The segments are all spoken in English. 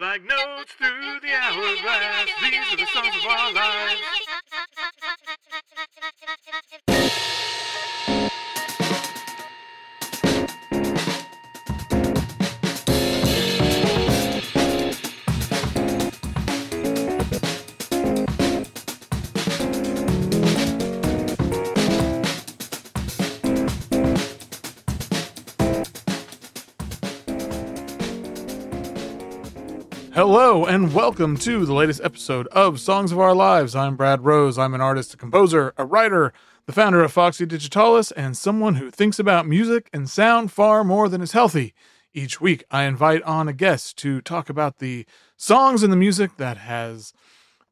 Like notes through the hourglass, these are the songs of our lives. Hello and welcome to the latest episode of Songs of Our Lives. I'm Brad Rose. I'm an artist, a composer, a writer, the founder of Foxy, Digitalis, and someone who thinks about music and sound far more than is healthy. Each week, I invite on a guest to talk about the songs and the music that has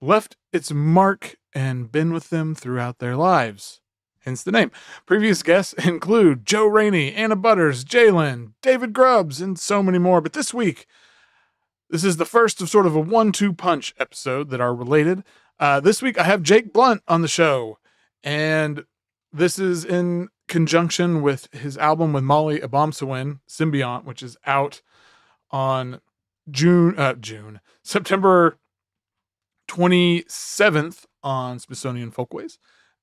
left its mark and been with them throughout their lives. Hence the name. Previous guests include Joe Rainey, Anna Butters, Jalen, David Grubbs, and so many more. But this week, this is the first of sort of a 1-2 punch episode that are related. This week I have Jake Blount on the show, and this is in conjunction with his album with Mali Obomsawin, Symbiont, which is out on September 27th on Smithsonian Folkways.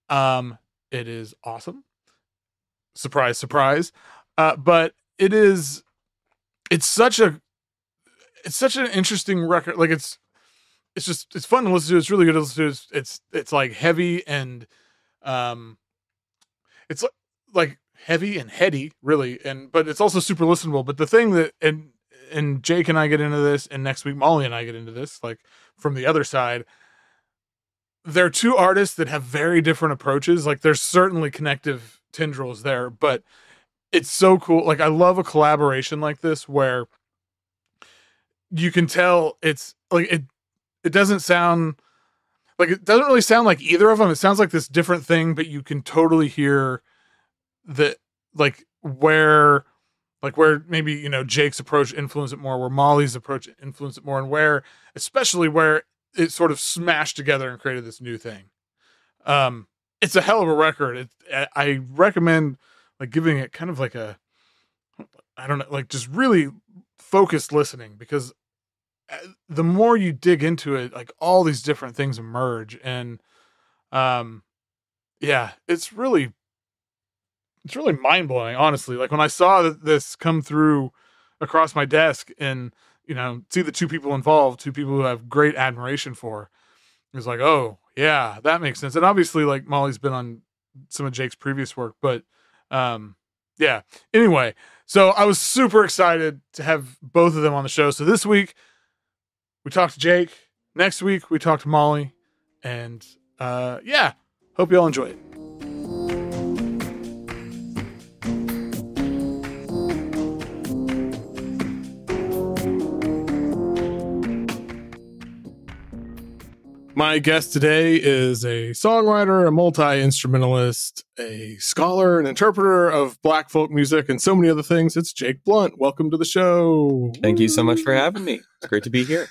It is awesome. Surprise, surprise. But it's such an interesting record. Like it's fun to listen to. It's really good to listen to. It's like heavy and it's like heavy and heady, really. But it's also super listenable. But the thing that and Jake and I get into this, and next week Molly and I get into this, like from the other side. They're two artists that have very different approaches. Like there's certainly connective tendrils there, but it's so cool. Like I love a collaboration like this where you can tell it's like it doesn't sound like it doesn't really sound like either of them. It sounds like this different thing, but you can totally hear that where maybe, you know, Jake's approach influenced it more, where Molly's approach influenced it more, and especially where it sort of smashed together and created this new thing. It's a hell of a record. I recommend like giving it kind of like just really focused listening, because the more you dig into it, like all these different things emerge, and it's really mind-blowing, honestly. Like when I saw this come through across my desk and, you know, see the two people involved, two people who I have great admiration for, it was like, oh yeah, that makes sense. And obviously like Molly's been on some of Jake's previous work, but yeah. Anyway, so I was super excited to have both of them on the show. So this week we talked to Jake. Next week we talked to Molly. And hope you all enjoy it. My guest today is a songwriter, a multi-instrumentalist, a scholar, an interpreter of Black folk music, and so many other things. It's Jake Blount. Welcome to the show. Thank you so much for having me. It's great to be here.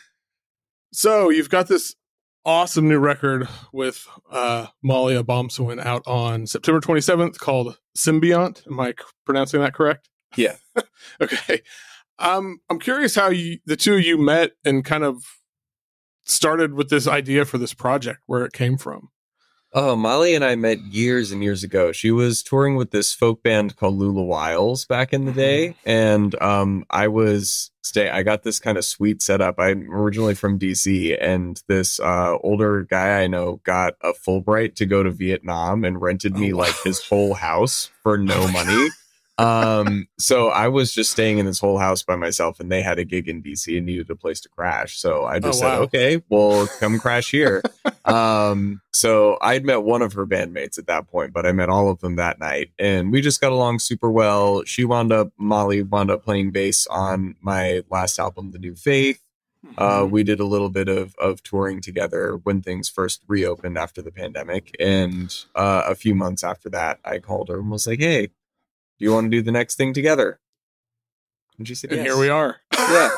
So you've got this awesome new record with Mali Obomsawin out on September 27th called Symbiont. Am I pronouncing that correct? Yeah. Okay. I'm curious how the two of you met and kind of started with this idea for this project, where it came from. Oh, Molly and I met years and years ago. She was touring with this folk band called Lula Wiles back in the day. And I got this kind of sweet setup. I'm originally from DC, and this older guy I know got a Fulbright to go to Vietnam and rented me like his whole house for no money. So I was just staying in this whole house by myself, and they had a gig in DC and needed a place to crash. So I just said, okay, well, come crash here. So I'd met one of her bandmates at that point, but I met all of them that night, and we just got along super well. Molly wound up playing bass on my last album, The New Faith. We did a little bit of touring together when things first reopened after the pandemic. And a few months after that, I called her and was like, hey, do you want to do the next thing together? And she said, yes. And here we are. Yeah.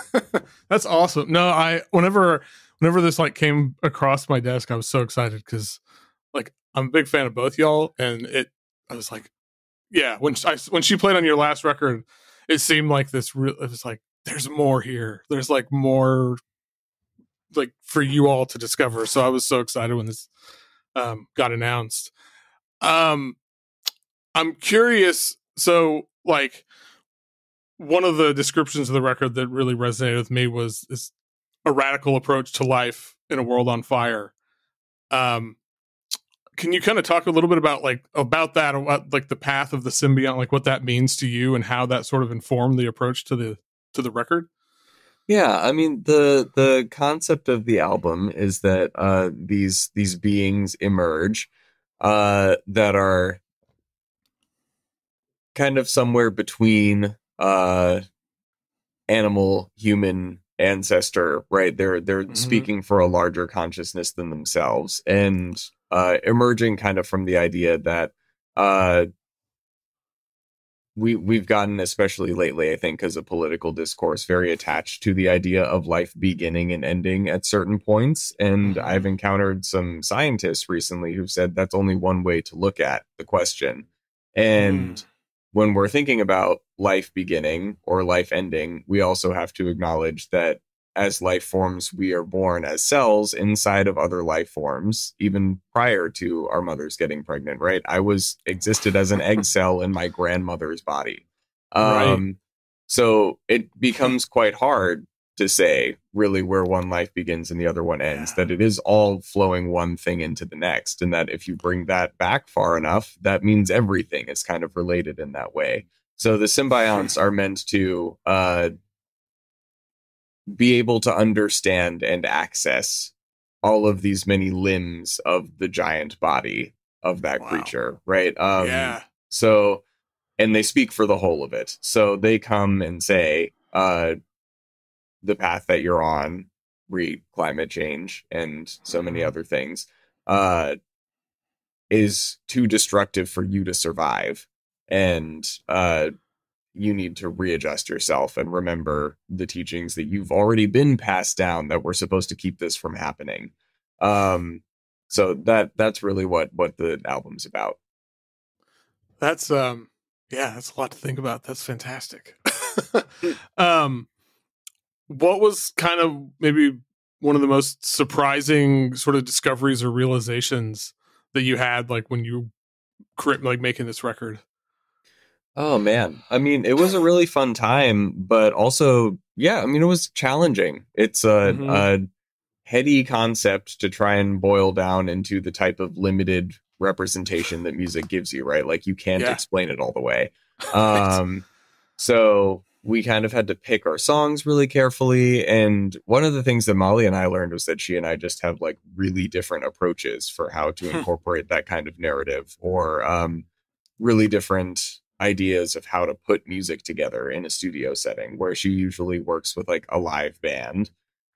That's awesome. No, whenever this like came across my desk, I was so excited because like I'm a big fan of both y'all, and I was like, yeah, when she played on your last record, it seemed like it was like, there's more here. There's like more like for you all to discover. So I was so excited when this got announced. I'm curious. So like one of the descriptions of the record that really resonated with me was this a radical approach to life in a world on fire. Can you kind of talk a little bit about that, about like the path of the symbiont, like what that means to you and how that sort of informed the approach to the record? Yeah, I mean the concept of the album is that these beings emerge that are kind of somewhere between animal human ancestor, right? They're speaking for a larger consciousness than themselves, and emerging kind of from the idea that we've gotten, especially lately, I think, as a political discourse, very attached to the idea of life beginning and ending at certain points. And I've encountered some scientists recently who've said that's only one way to look at the question. And when we're thinking about life beginning or life ending, we also have to acknowledge that as life forms, we are born as cells inside of other life forms, even prior to our mothers getting pregnant, right? I existed as an egg cell in my grandmother's body. Right. So it becomes quite hard to say really where one life begins and the other one ends, that it is all flowing one thing into the next. And that if you bring that back far enough, that means everything is kind of related in that way. So the symbionts are meant to be able to understand and access all of these many limbs of the giant body of that creature, right? So, and they speak for the whole of it. So they come and say, the path that you're on, read climate change and so many other things, is too destructive for you to survive. And you need to readjust yourself and remember the teachings that you've already been passed down that were supposed to keep this from happening. So that's really what the album's about. That's that's a lot to think about. That's fantastic. What was kind of maybe one of the most surprising sort of discoveries or realizations that you had, like when you like making this record? Oh man, I mean, it was a really fun time, but also, yeah, I mean, it was challenging. It's a heady concept to try and boil down into the type of limited representation that music gives you, right? Like you can't explain it all the way. So we kind of had to pick our songs really carefully. And one of the things that Mali and I learned was that she and I just have like really different approaches for how to incorporate that kind of narrative, or really different ideas of how to put music together in a studio setting, where she usually works with like a live band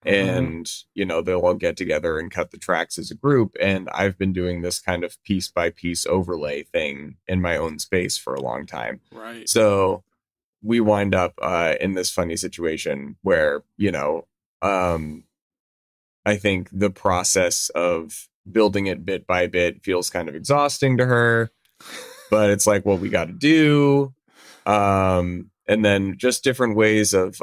and, you know, they'll all get together and cut the tracks as a group. And I've been doing this kind of piece by piece overlay thing in my own space for a long time. Right. So we wind up in this funny situation where, you know, I think the process of building it bit by bit feels kind of exhausting to her, but it's like what we got to do. And then just different ways of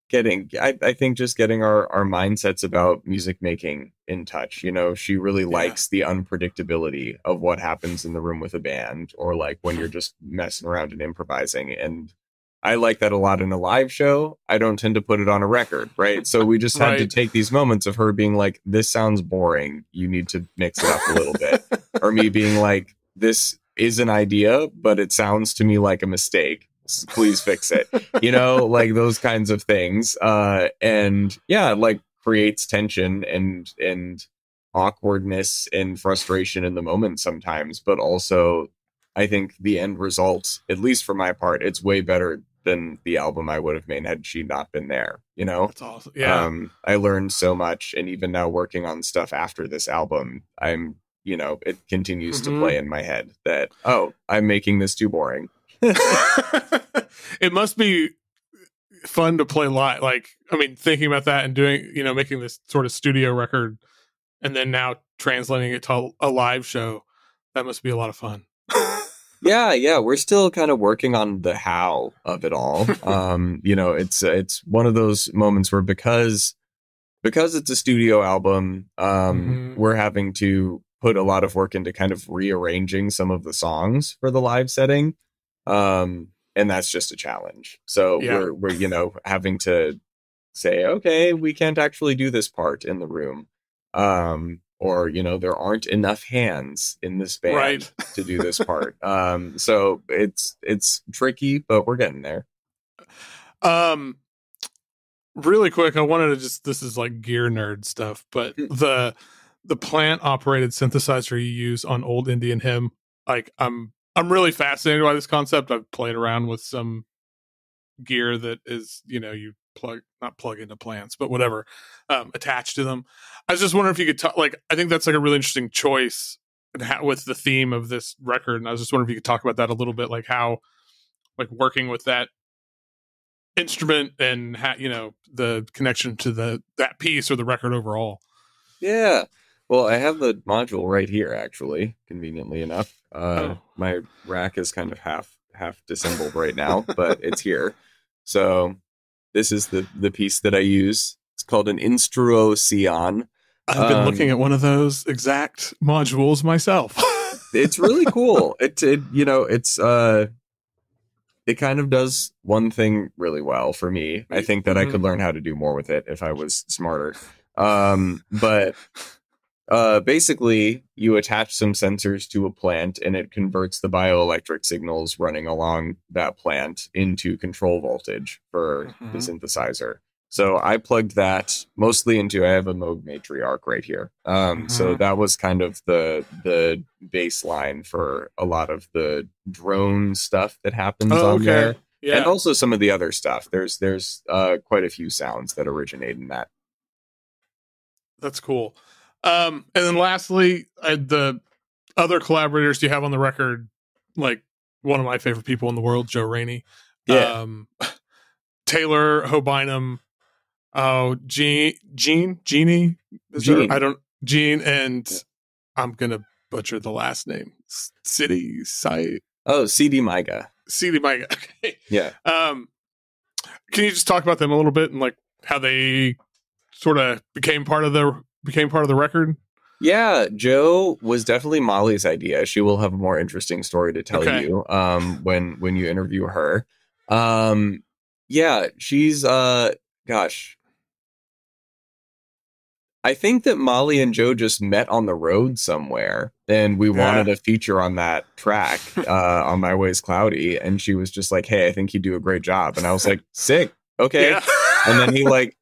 getting, I think just getting our mindsets about music making in touch. You know, she really likes the unpredictability of what happens in the room with a band, or like when you're just messing around and improvising. And I like that a lot in a live show. I don't tend to put it on a record, right? So we just had to take these moments of her being like, this sounds boring, you need to mix it up a little bit. Or me being like, this is an idea, but it sounds to me like a mistake. Please fix it. You know, like those kinds of things. And yeah, like creates tension and awkwardness and frustration in the moment sometimes. But also, I think the end result, at least for my part, it's way better than the album I would have made had she not been there. You know, that's awesome. Yeah. I learned so much, and even now working on stuff after this album, you know, it continues to play in my head that, oh, I'm making this too boring. It must be fun to play live. Like, I mean, thinking about that and doing, you know, making this sort of studio record and then now translating it to a live show, that must be a lot of fun. Yeah, we're still kind of working on the how of it all. You know, it's one of those moments where, because because it's a studio album, Mhm. we're having to put a lot of work into kind of rearranging some of the songs for the live setting. And that's just a challenge. So Yeah. we're, having to say, okay, we can't actually do this part in the room. Or, there aren't enough hands in this band Right. to do this part. So it's tricky, but we're getting there. Really quick, I wanted to this is like gear nerd stuff, but the plant operated synthesizer you use on Old Indian Hymn, like I'm really fascinated by this concept. I've played around with some gear that is, you not plug into plants, but whatever, attached to them. I was just wondering if you could talk, like, I think that's like a really interesting choice with the theme of this record. And I was just wondering if you could talk about that a little bit, like how, like, working with that instrument and the connection to that piece or the record overall. Yeah. Well, I have the module right here, actually, conveniently enough. My rack is kind of half disassembled right now, but it's here. So this is the piece that I use. It's called an Instruo-Sion. I've been looking at one of those exact modules myself. It's really cool. It kind of does one thing really well for me. I think that I could learn how to do more with it if I was smarter. But basically, you attach some sensors to a plant and it converts the bioelectric signals running along that plant into control voltage for the synthesizer. So I plugged that mostly into, I have a Moog matriarch right here. So that was kind of the baseline for a lot of the drone stuff that happens on there. Yeah. And also some of the other stuff. There's quite a few sounds that originate in that. That's cool. And then lastly, the other collaborators you have on the record, like one of my favorite people in the world, Joe Rainey. Yeah. Taylor Hobynum. Oh, Jeannie, Gene, and I'm gonna butcher the last name. CD. Maiga. CD Maiga. Okay. Yeah. Can you just talk about them a little bit and like how they sort of became part of the record? Yeah, Joe was definitely Mali's idea. She will have a more interesting story to tell you when you interview her. Yeah, she's gosh. I think that Mali and Joe just met on the road somewhere, and we wanted a feature on that track, On My Way's Cloudy, and she was just like, hey, I think you do a great job. And I was like, sick, okay. Yeah. And then he like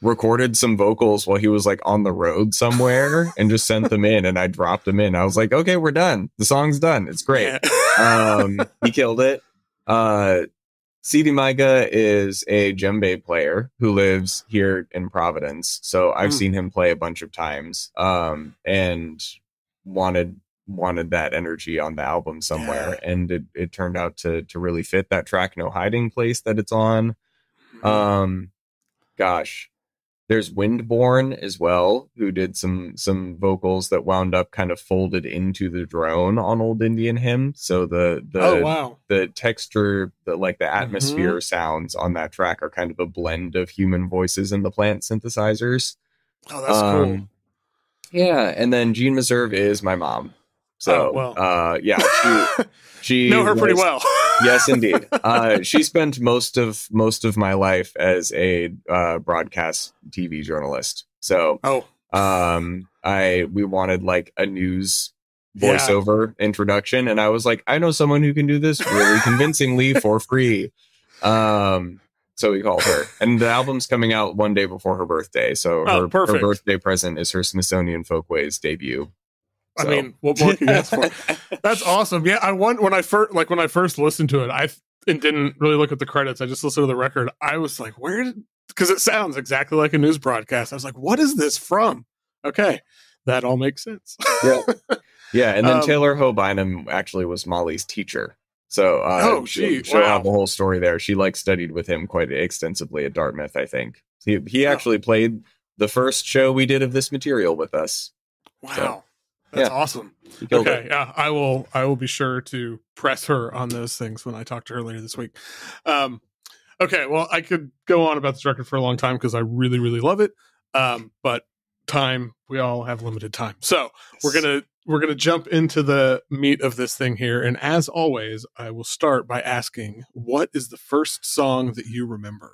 recorded some vocals while he was like on the road somewhere and just sent them in, and I dropped them in. I was like, okay, we're done. The song's done. It's great. Yeah. He killed it. CD Maiga is a djembe player who lives here in Providence. So I've seen him play a bunch of times, and wanted that energy on the album somewhere. Yeah. And it turned out to really fit that track, No Hiding Place, that it's on. Gosh, there's Windborn as well, who did some vocals that wound up kind of folded into the drone on Old Indian Hymn. So the texture, the atmosphere sounds on that track are kind of a blend of human voices and the plant synthesizers. Oh, that's cool. Yeah, and then Jean Meserve is my mom. So, yeah, she know her pretty well. Yes, indeed. She spent most of my life as a broadcast TV journalist. So, we wanted like a news voiceover introduction, and I was like, I know someone who can do this really convincingly for free. So we called her, and the album's coming out one day before her birthday. So her birthday present is her Smithsonian Folkways debut. So. I mean, what more can you ask for? That's awesome. Yeah, when I first listened to it, and didn't really look at the credits. I just listened to the record. I was like, because it sounds exactly like a news broadcast. I was like, what is this from? Okay, that all makes sense. Yeah. And then Taylor Hobynum actually was Mali's teacher. So she'll have a whole story there. She studied with him quite extensively at Dartmouth, I think. He actually played the first show we did of this material with us. Wow. So, that's awesome. Okay, yeah, I will be sure to press her on those things when I talk to her later this week. Okay, well, I could go on about this record for a long time because I really, really love it. But time, we all have limited time. So we're gonna jump into the meat of this thing here. And as always, I will start by asking, what is the first song that you remember?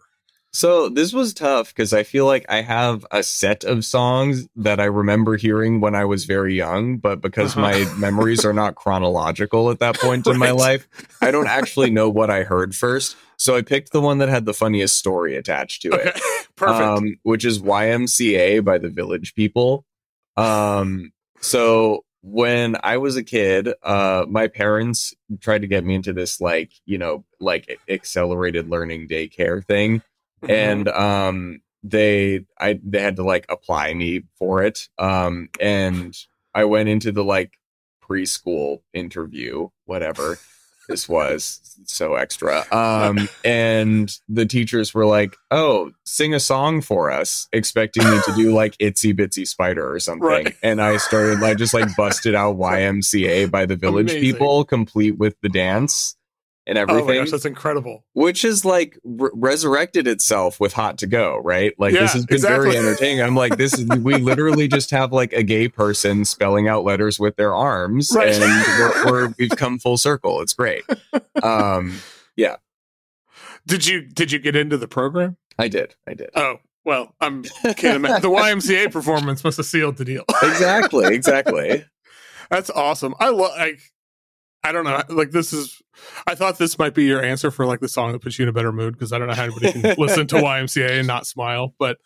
So this was tough because I feel like I have a set of songs that I remember hearing when I was very young, but because my memories are not chronological at that point in my life, I don't actually know what I heard first. So I picked the one that had the funniest story attached to it. Perfect. Which is YMCA by the Village People. So when I was a kid, my parents tried to get me into this, like, accelerated learning daycare thing. And they had to like apply me for it. And I went into the like preschool interview, whatever this was, so extra. And the teachers were like, "Oh, sing a song for us," expecting me to do like Itsy Bitsy Spider or something. Right. And I started just busted out YMCA by the Village People, complete with the dance and everything. Oh my gosh, that's incredible. Which is resurrected itself with Hot to Go, right? This has been very entertaining. I'm like, we literally just have like a gay person spelling out letters with their arms, right. And we've come full circle. It's great. Yeah. Did you get into the program? I did. Oh, well, I'm can't imagine. The YMCA performance must have sealed the deal. Exactly. That's awesome. I don't know. I thought this might be your answer for like the song that puts you in a better mood, because I don't know how anybody can listen to YMCA and not smile. But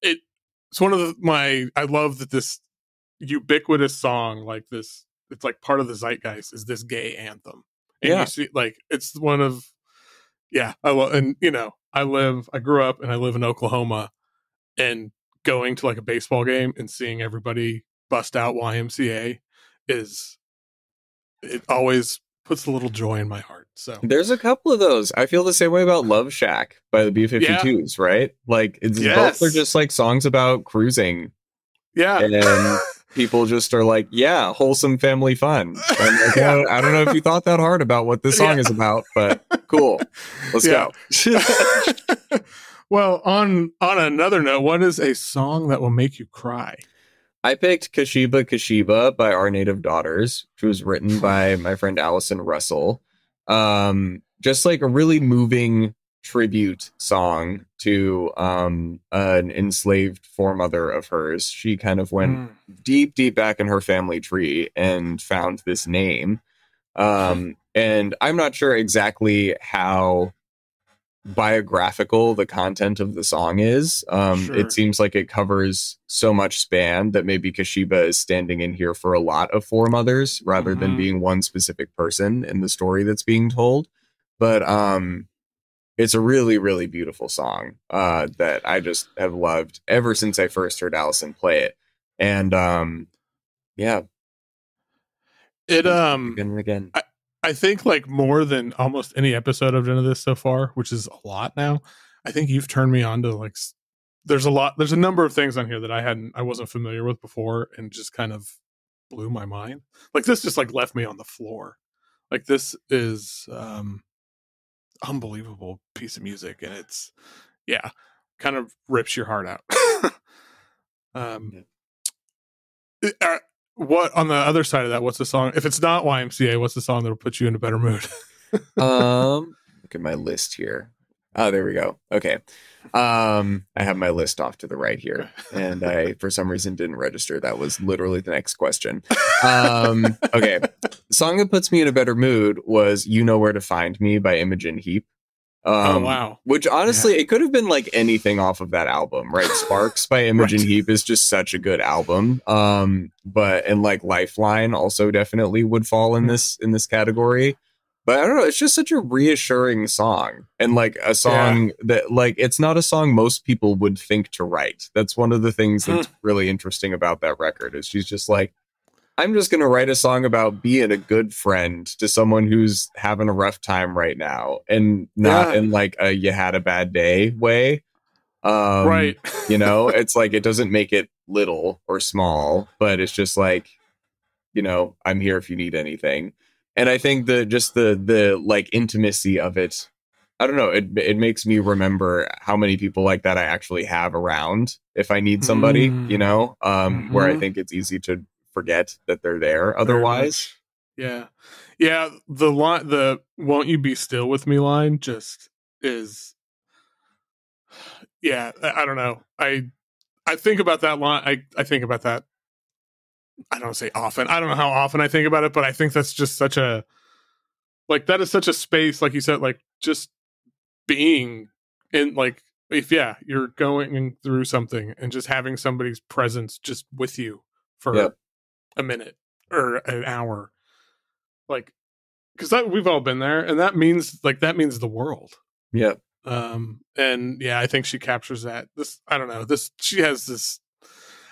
it's one of I love that this ubiquitous song like this, it's like part of the zeitgeist, is this gay anthem. And you see, it's one of, I love, and I grew up and I live in Oklahoma, and going to like a baseball game and seeing everybody bust out YMCA it always puts a little joy in my heart. So there's a couple of those. I feel the same way about Love Shack by the B-52s, right? Like both are just like songs about cruising. Yeah. And people just are like, yeah, wholesome family fun. Like, I don't know if you thought that hard about what this song is about, but cool. Let's go. Well, on another note, what is a song that will make you cry? I picked Kashiba Kashiba by Our Native Daughters, which was written by my friend Allison Russell. Just like a really moving tribute song to an enslaved foremother of hers. She kind of went deep back in her family tree and found this name. And I'm not sure exactly how biographical the content of the song is. Sure. It seems like it covers so much span that maybe Kashiba is standing in here for a lot of foremothers rather than being one specific person in the story that's being told. But it's a really, really beautiful song that I just have loved ever since I first heard Allison play it. And it again and again. I think like more than almost any episode I've done of this so far, which is a lot now, I think you've turned me on to like, there's a number of things on here that I wasn't familiar with before, and just kind of blew my mind. Like this just like left me on the floor. Like this is unbelievable piece of music, and it's kind of rips your heart out. What on the other side of that? What's the song? If it's not YMCA, what's the song that'll put you in a better mood? Look at my list here. Oh, there we go. Okay. I have my list off to the right here, and I, for some reason, didn't register. That was literally the next question. Okay. The song that puts me in a better mood was "You Know Where to Find Me" by Imogen Heap. Oh, wow. Which honestly, it could have been like anything off of that album, right? Sparks by Imogen Heap is just such a good album. And like Lifeline also definitely would fall in this category. But I don't know, it's just such a reassuring song, and like a song that like, it's not a song most people would think to write. That's one of the things that's really interesting about that record, is she's just like, I'm just going to write a song about being a good friend to someone who's having a rough time right now, and not in like a "you had a bad day" way. Right. It's like, it doesn't make it little or small, but it's just like, I'm here if you need anything. And I think the like intimacy of it I don't know. It makes me remember how many people like that I actually have around if I need somebody, you know, where I think it's easy to forget that they're there Very otherwise. much. Yeah. Yeah. The line, the "Won't you be still with me" line just is, yeah, I don't know. I think about that line. I think about that. I don't say often. I don't know how often I think about it, but I think that's just such a, like, that is such a space, like you said, like, just being in, like, if, yeah, you're going through something and just having somebody's presence just with you for Yep. a minute or an hour, like, because that, we've all been there, and that means, like, that means the world. Yep. And yeah, I think she captures that. This, I don't know, this, she has this,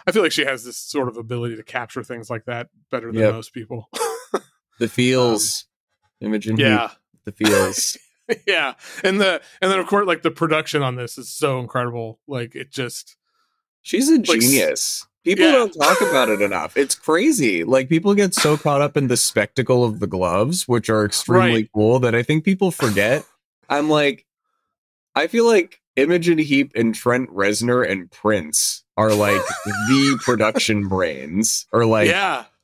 I feel like she has this sort of ability to capture things like that better than most people. The feels, Imogen Heap, Yeah. the feels. Yeah. And then of course, like, the production on this is so incredible. Like, it just, She's a like, genius. People don't talk about it enough. It's crazy. Like, people get so caught up in the spectacle of the gloves, which are extremely cool, that I think people forget. I'm like, I feel like Imogen Heap and Trent Reznor and Prince are like the production brains, or like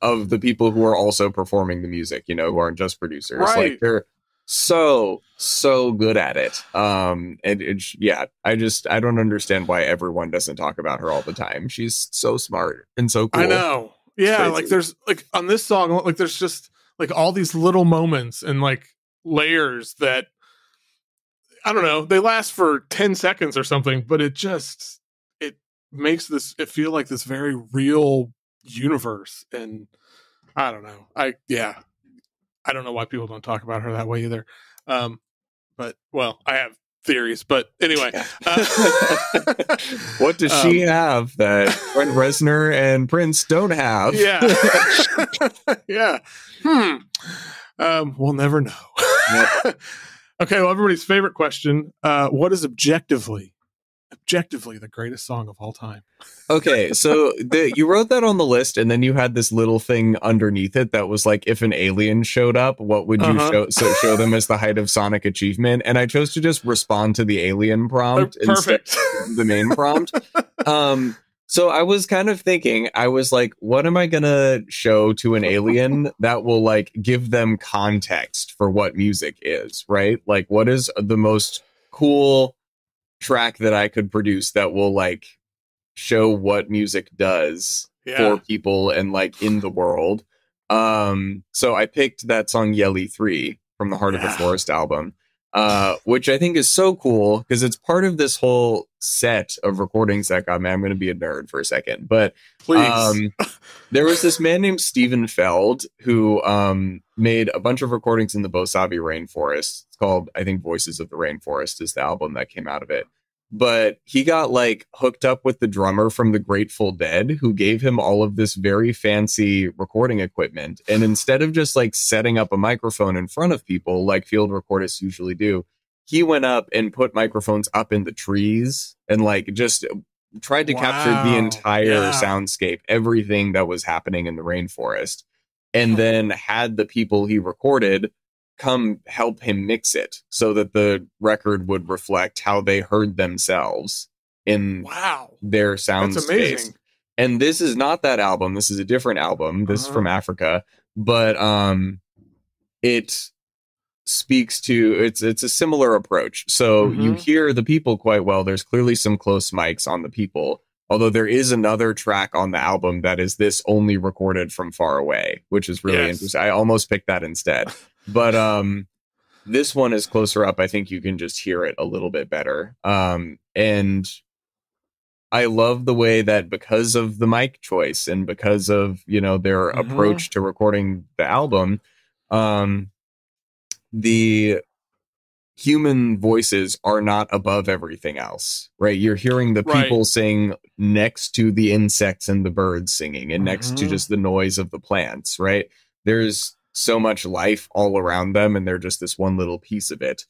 of the people who are also performing the music, you know, who aren't just producers. Like, they're so good at it. And it's, yeah, I don't understand why everyone doesn't talk about her all the time. She's so smart and so cool. I know. Yeah, like, there's, like, on this song, like, there's just, like, all these little moments and, like, layers that, I don't know, they last for 10 seconds or something, but it just, it makes this, it feel like this very real universe. And I don't know. I don't know why people don't talk about her that way either. But, well, I have theories, but anyway. What does she have that Trent Reznor and Prince don't have? Yeah. Yeah. We'll never know. Yep. Okay, well, everybody's favorite question. What is objectively the greatest song of all time? Okay, so you wrote that on the list, and then you had this little thing underneath it that was like, if an alien showed up, what would you show them as the height of sonic achievement? And I chose to just respond to the alien prompt instead of the main prompt. So I was kind of thinking, I was like, what am I gonna show to an alien that will, like, give them context for what music is, right? Like, what is the most cool track that I could produce that will, like, show what music does for people and, like, in the world. So I picked that song Yelly 3 from the Heart of the Forest album, which I think is so cool because it's part of this whole set of recordings that got me. I'm going to be a nerd for a second, but there was this man named Stephen Feld who made a bunch of recordings in the Bosabi Rainforest. It's called, I think, Voices of the Rainforest is the album that came out of it. But he got, like, hooked up with the drummer from the Grateful Dead, who gave him all of this very fancy recording equipment. And instead of just, like, setting up a microphone in front of people like field recordists usually do, he went up and put microphones up in the trees and, like, just tried to capture the entire soundscape, everything that was happening in the rainforest, and then had the people he recorded come help him mix it so that the record would reflect how they heard themselves in their sound space. And this is not that album. This is a different album. This is from Africa, but it speaks to, it's a similar approach. So you hear the people quite well. There's clearly some close mics on the people, although there is another track on the album that is this only recorded from far away, which is really interesting. I almost picked that instead. But this one is closer up. I think you can just hear it a little bit better. And I love the way that, because of the mic choice and because of, you know, their approach to recording the album, the human voices are not above everything else, right? You're hearing the people sing next to the insects and the birds singing, and next to just the noise of the plants, right? There's so much life all around them, and they're just this one little piece of it.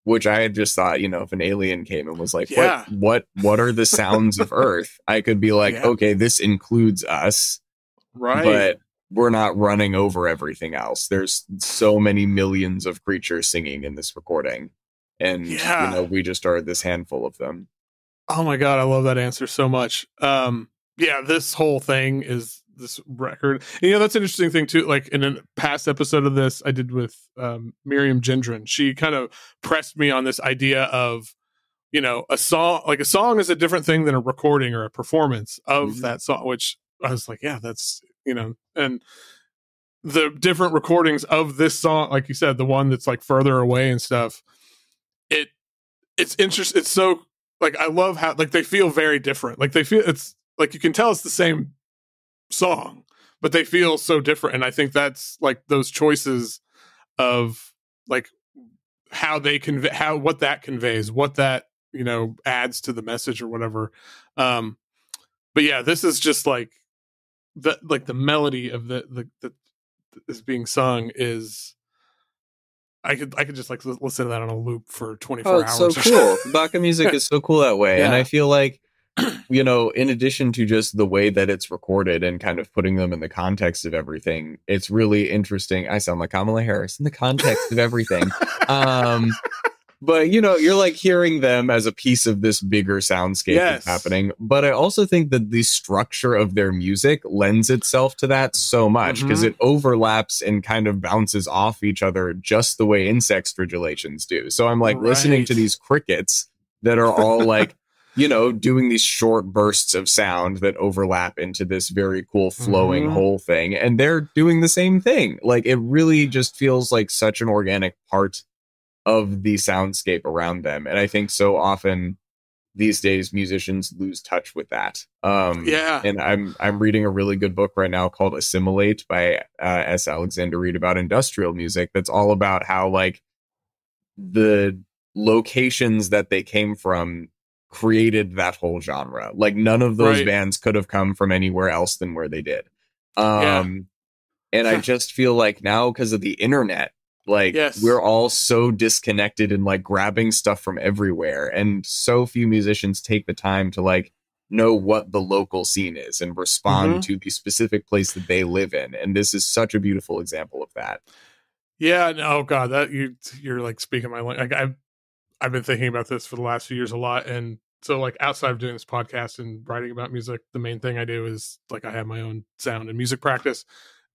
Which I had just thought, you know, if an alien came and was like, what are the sounds of Earth? I could be like, okay, this includes us, but we're not running over everything else. There's so many millions of creatures singing in this recording. and Yeah. we just are this handful of them. Oh my God, I love that answer so much. Yeah, this whole thing is this record. And, that's an interesting thing too. Like in a past episode of this I did with Miriam Gendron, she kind of pressed me on this idea of, a song is a different thing than a recording or a performance of that song, which I was like, yeah, that's, and the different recordings of this song, like you said, the one that's like further away and stuff, it's interesting. It's so, like, I love how, like, they feel very different. Like, it's like, you can tell it's the same song, but they feel so different. And I think that's like those choices of like how they convey, what that conveys, what that, adds to the message or whatever. But yeah, this is just like the melody of the is being sung is, I could just like listen to that on a loop for 24 hours. It's so cool. Baka music is so cool that way. Yeah. And I feel like, in addition to just the way that it's recorded and kind of putting them in the context of everything, it's really interesting. I sound like Kamala Harris, in the context of everything. But, you're like hearing them as a piece of this bigger soundscape that's happening. But I also think that the structure of their music lends itself to that so much, because it overlaps and kind of bounces off each other just the way insect stridulations do. So I'm like listening to these crickets that are all like, doing these short bursts of sound that overlap into this very cool flowing whole thing. And they're doing the same thing. Like, it really just feels like such an organic part of the soundscape around them. And I think so often these days musicians lose touch with that. And I'm reading a really good book right now called Assimilate by S. Alexander Reed about industrial music. That's all about how like the locations that they came from created that whole genre. Like, none of those bands could have come from anywhere else than where they did. And I just feel like now, because of the internet, like, we're all so disconnected and like grabbing stuff from everywhere, and so few musicians take the time to like know what the local scene is and respond to the specific place that they live in. And this is such a beautiful example of that. Yeah. Oh God, that you're like speaking my language. Like, I've been thinking about this for the last few years a lot. And so like outside of doing this podcast and writing about music, the main thing I do is like, I have my own sound and music practice.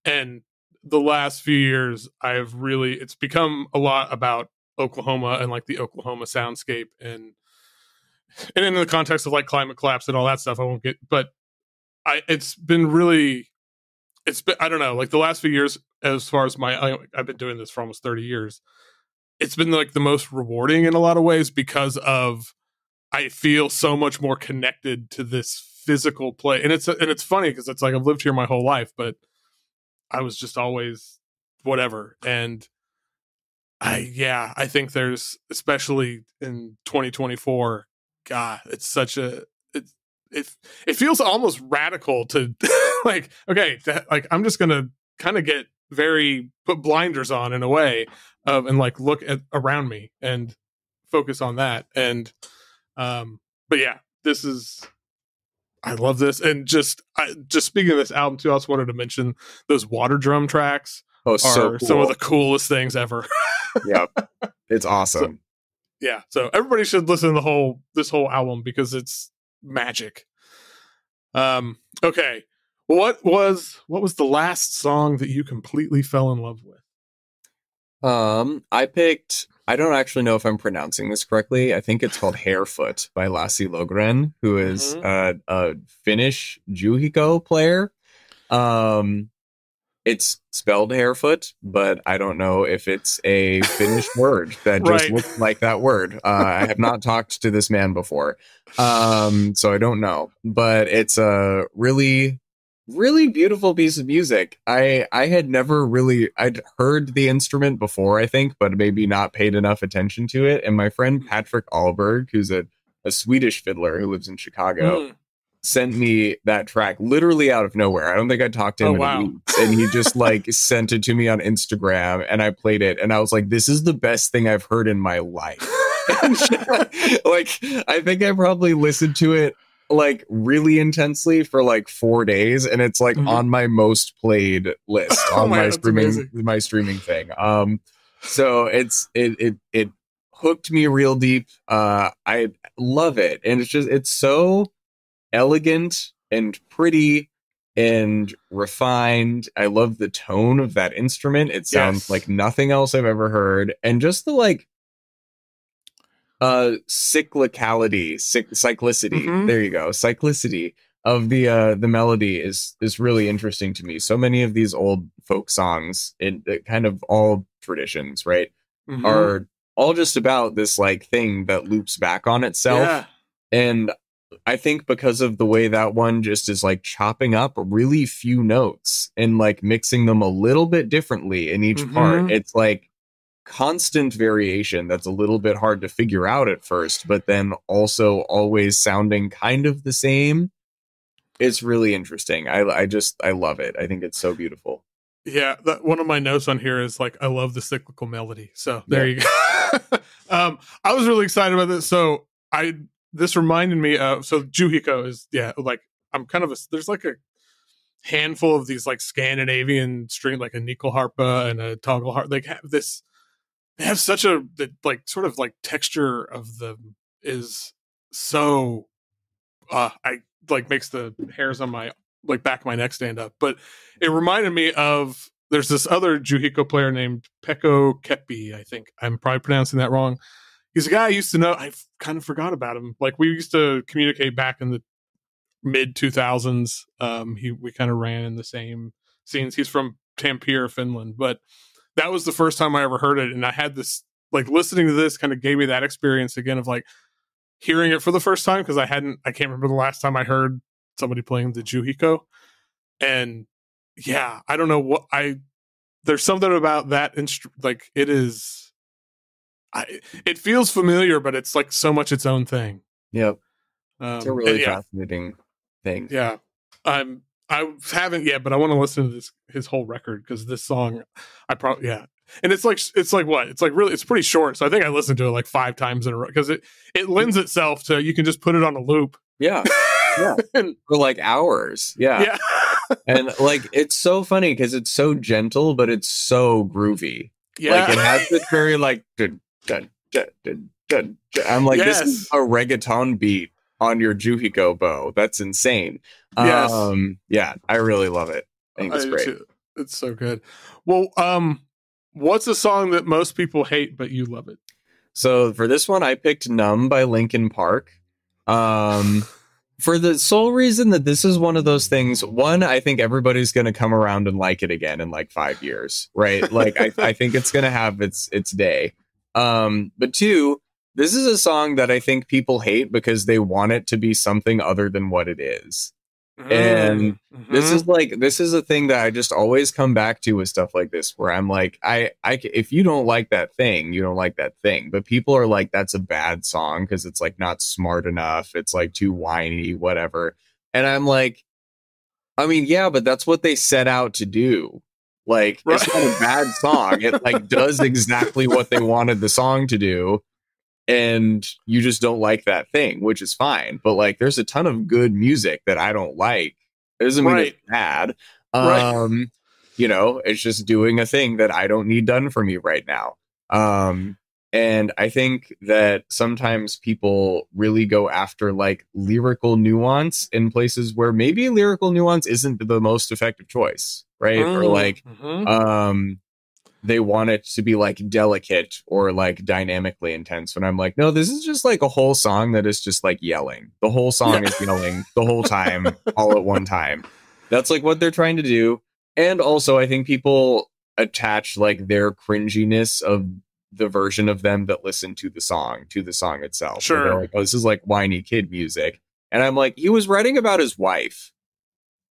And the last few years, it's become a lot about Oklahoma and like the Oklahoma soundscape, and in the context of like climate collapse and all that stuff, I won't get, but I don't know, like the last few years, as far as I've been doing this for almost 30 years. It's been like the most rewarding in a lot of ways, because of, I feel so much more connected to this physical play. And it's funny because it's like, I've lived here my whole life, but I was just always whatever. And I think there's, especially in 2024, God, it's such it feels almost radical to like, okay, like, I'm just going to kind of put blinders on in a way of, and like look at around me and focus on that. And, but yeah, I love this. And just speaking of this album too, I also wanted to mention those water drum tracks are so cool. Some of the coolest things ever. Yep. It's awesome. So everybody should listen to this whole album, because it's magic. Okay. What was the last song that you completely fell in love with? I picked, I don't actually know if I'm pronouncing this correctly. I think it's called Harefoot by Lassi Logren, who is a Finnish jouhikko player. It's spelled Harefoot, but I don't know if it's a Finnish word that just looks like that word. I have not talked to this man before, so I don't know. But it's a really, really beautiful piece of music. I'd heard the instrument before, I think, but maybe not paid enough attention to it. And my friend Patrick Ahlberg, who's a Swedish fiddler who lives in Chicago, sent me that track literally out of nowhere. I don't think I talked to him in weeks, and he just like sent it to me on Instagram, and I played it, and I was like, this is the best thing I've heard in my life. Like, I think I probably listened to it like really intensely for like 4 days, and it's like on my most played list on my streaming thing. So it hooked me real deep. I love it. And it's so elegant and pretty and refined. I love the tone of that instrument. It sounds like nothing else I've ever heard. And just the like cyclicity. There you go. Cyclicity of the melody is really interesting to me. So many of these old folk songs in kind of all traditions, right, are all just about this like thing that loops back on itself. Yeah. And I think because of the way that one just is like chopping up really few notes and like mixing them a little bit differently in each part, it's like constant variation that's a little bit hard to figure out at first, but then also always sounding kind of the same. It's really interesting. I love it. I think it's so beautiful. Yeah, one of my notes on here is like, I love the cyclical melody. So there you go. I was really excited about this. So this reminded me of, so jouhikko is, like, I'm kind of there's like a handful of these like Scandinavian string, like a nyckelharpa and a toggle harp. They have such a, like, sort of like texture of them is so, I like makes the hairs on my like back of my neck stand up. But it reminded me of, there's this other jouhikko player named Pekko Kepi. I think I'm probably pronouncing that wrong. He's a guy I used to know. I kind of forgot about him. Like, we used to communicate back in the mid 2000s. We kind of ran in the same scenes. He's from Tampere, Finland, but that was the first time I ever heard it. And I had this, like, listening to this kind of gave me that experience again of like hearing it for the first time. Cause I can't remember the last time I heard somebody playing the jouhikko. And yeah, I don't know there's something about that like it is, it feels familiar, but it's like so much its own thing. Yep. It's a really fascinating thing. Yeah. I haven't yet, but I want to listen to his whole record, because this song, and it's like what? It's like really, it's pretty short. So I think I listened to it like 5 times in a row, because it lends itself to, you can just put it on a loop. Yeah. Yeah. For like hours. Yeah. Yeah. And like, it's so funny because it's so gentle, but it's so groovy. Yeah. Like, it has this very like, dun, dun, dun, dun, dun, dun. I'm like, This is a reggaeton beat on your jouhikko bow. That's insane. Yes. Yeah, I really love it. I think it's great. It's so good. Well, what's a song that most people hate, but you love it? So for this one, I picked Numb by Linkin Park. For the sole reason that this is one of those things. One, I think everybody's going to come around and like it again in like 5 years, right? Like, I think it's going to have its day. But 2, this is a song that I think people hate because they want it to be something other than what it is. And this is a thing that I just always come back to with stuff like this, where I'm like, if you don't like that thing, you don't like that thing. But people are like, that's a bad song because it's like not smart enough. It's like too whiny, whatever. And I'm like, I mean, yeah, but that's what they set out to do. Like, It's not a bad song. It like does exactly what they wanted the song to do. And you just don't like that thing, which is fine. But like, there's a ton of good music that I don't like. It doesn't mean it's bad. You know, it's just doing a thing that I don't need done for me right now. And I think that sometimes people really go after like lyrical nuance in places where maybe lyrical nuance isn't the most effective choice, right? Or like, they want it to be like delicate or like dynamically intense, when I'm like, no, this is just like a whole song that is just like yelling. The whole song is yelling the whole time, all at one time. That's like what they're trying to do. And also, I think people attach like their cringiness of the version of them that listen to the song itself. Sure. They're like, oh, this is like whiny kid music. And I'm like, he was writing about his wife.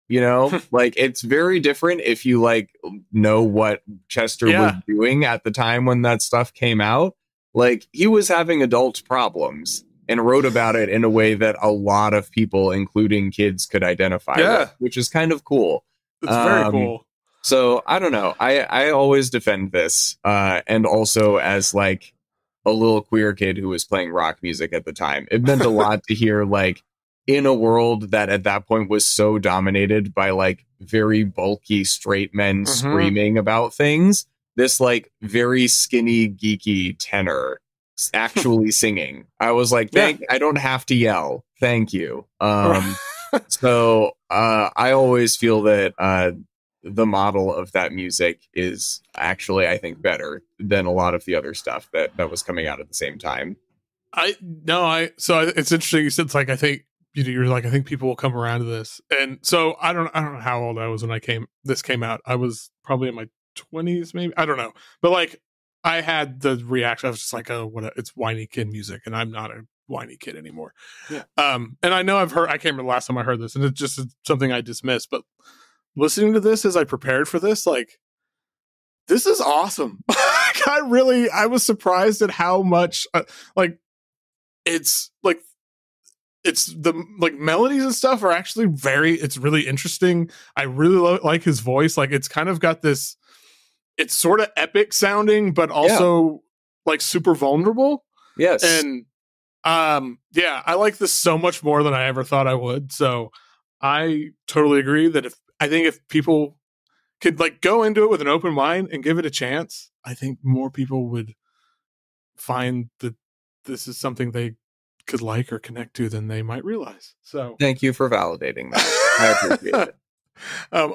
You know, like, it's very different if you like know what Chester was doing at the time when that stuff came out. Like, he was having adult problems and wrote about it in a way that a lot of people, including kids, could identify with, which is kind of cool. It's very cool. So I don't know. I always defend this. And also, as like a little queer kid who was playing rock music at the time, it meant a lot to hear like, in a world that at that point was so dominated by like very bulky straight men screaming about things, this like very skinny, geeky tenor actually singing. I was like, I don't have to yell. Thank you. So I always feel that the model of that music is actually, I think, better than a lot of the other stuff that was coming out at the same time. It's interesting. You said it's like, I think you're like, I think people will come around to this. And so I don't know how old I was when this came out. I was probably in my 20s, maybe. I don't know. But like, I had the reaction. I was just like, oh, it's whiny kid music. And I'm not a whiny kid anymore. Yeah. And I know I can't remember the last time I heard this, and it's just something I dismissed, but listening to this as I prepared for this, like, this is awesome. I was surprised at how much, it's the like melodies and stuff are actually it's really interesting. I really like his voice. Like, it's kind of got this, it's sort of epic sounding, but also like super vulnerable. Yes. And I like this so much more than I ever thought I would. So I totally agree that if people could like go into it with an open mind and give it a chance, I think more people would find that this is something they could like or connect to than they might realize. So thank you for validating that. I appreciate it.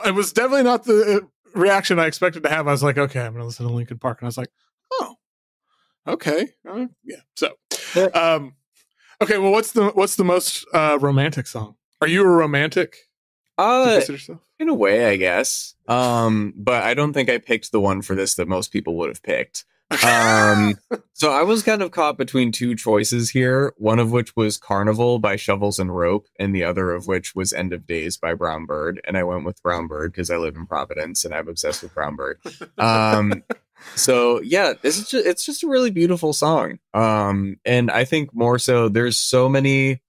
It was definitely not the reaction I expected to have. I was like, okay, I'm going to listen to Linkin Park. And I was like, oh, okay. Yeah. So, okay. Well, what's the most romantic song? Are you a romantic? In a way, I guess. But I don't think I picked the one for this that most people would have picked. So I was kind of caught between two choices here, one of which was Carnival by Shovels and Rope, and the other of which was End of Days by Brown Bird. And I went with Brown Bird because I live in Providence and I'm obsessed with Brown Bird. So yeah, it's just a really beautiful song. And I think more so, there's so many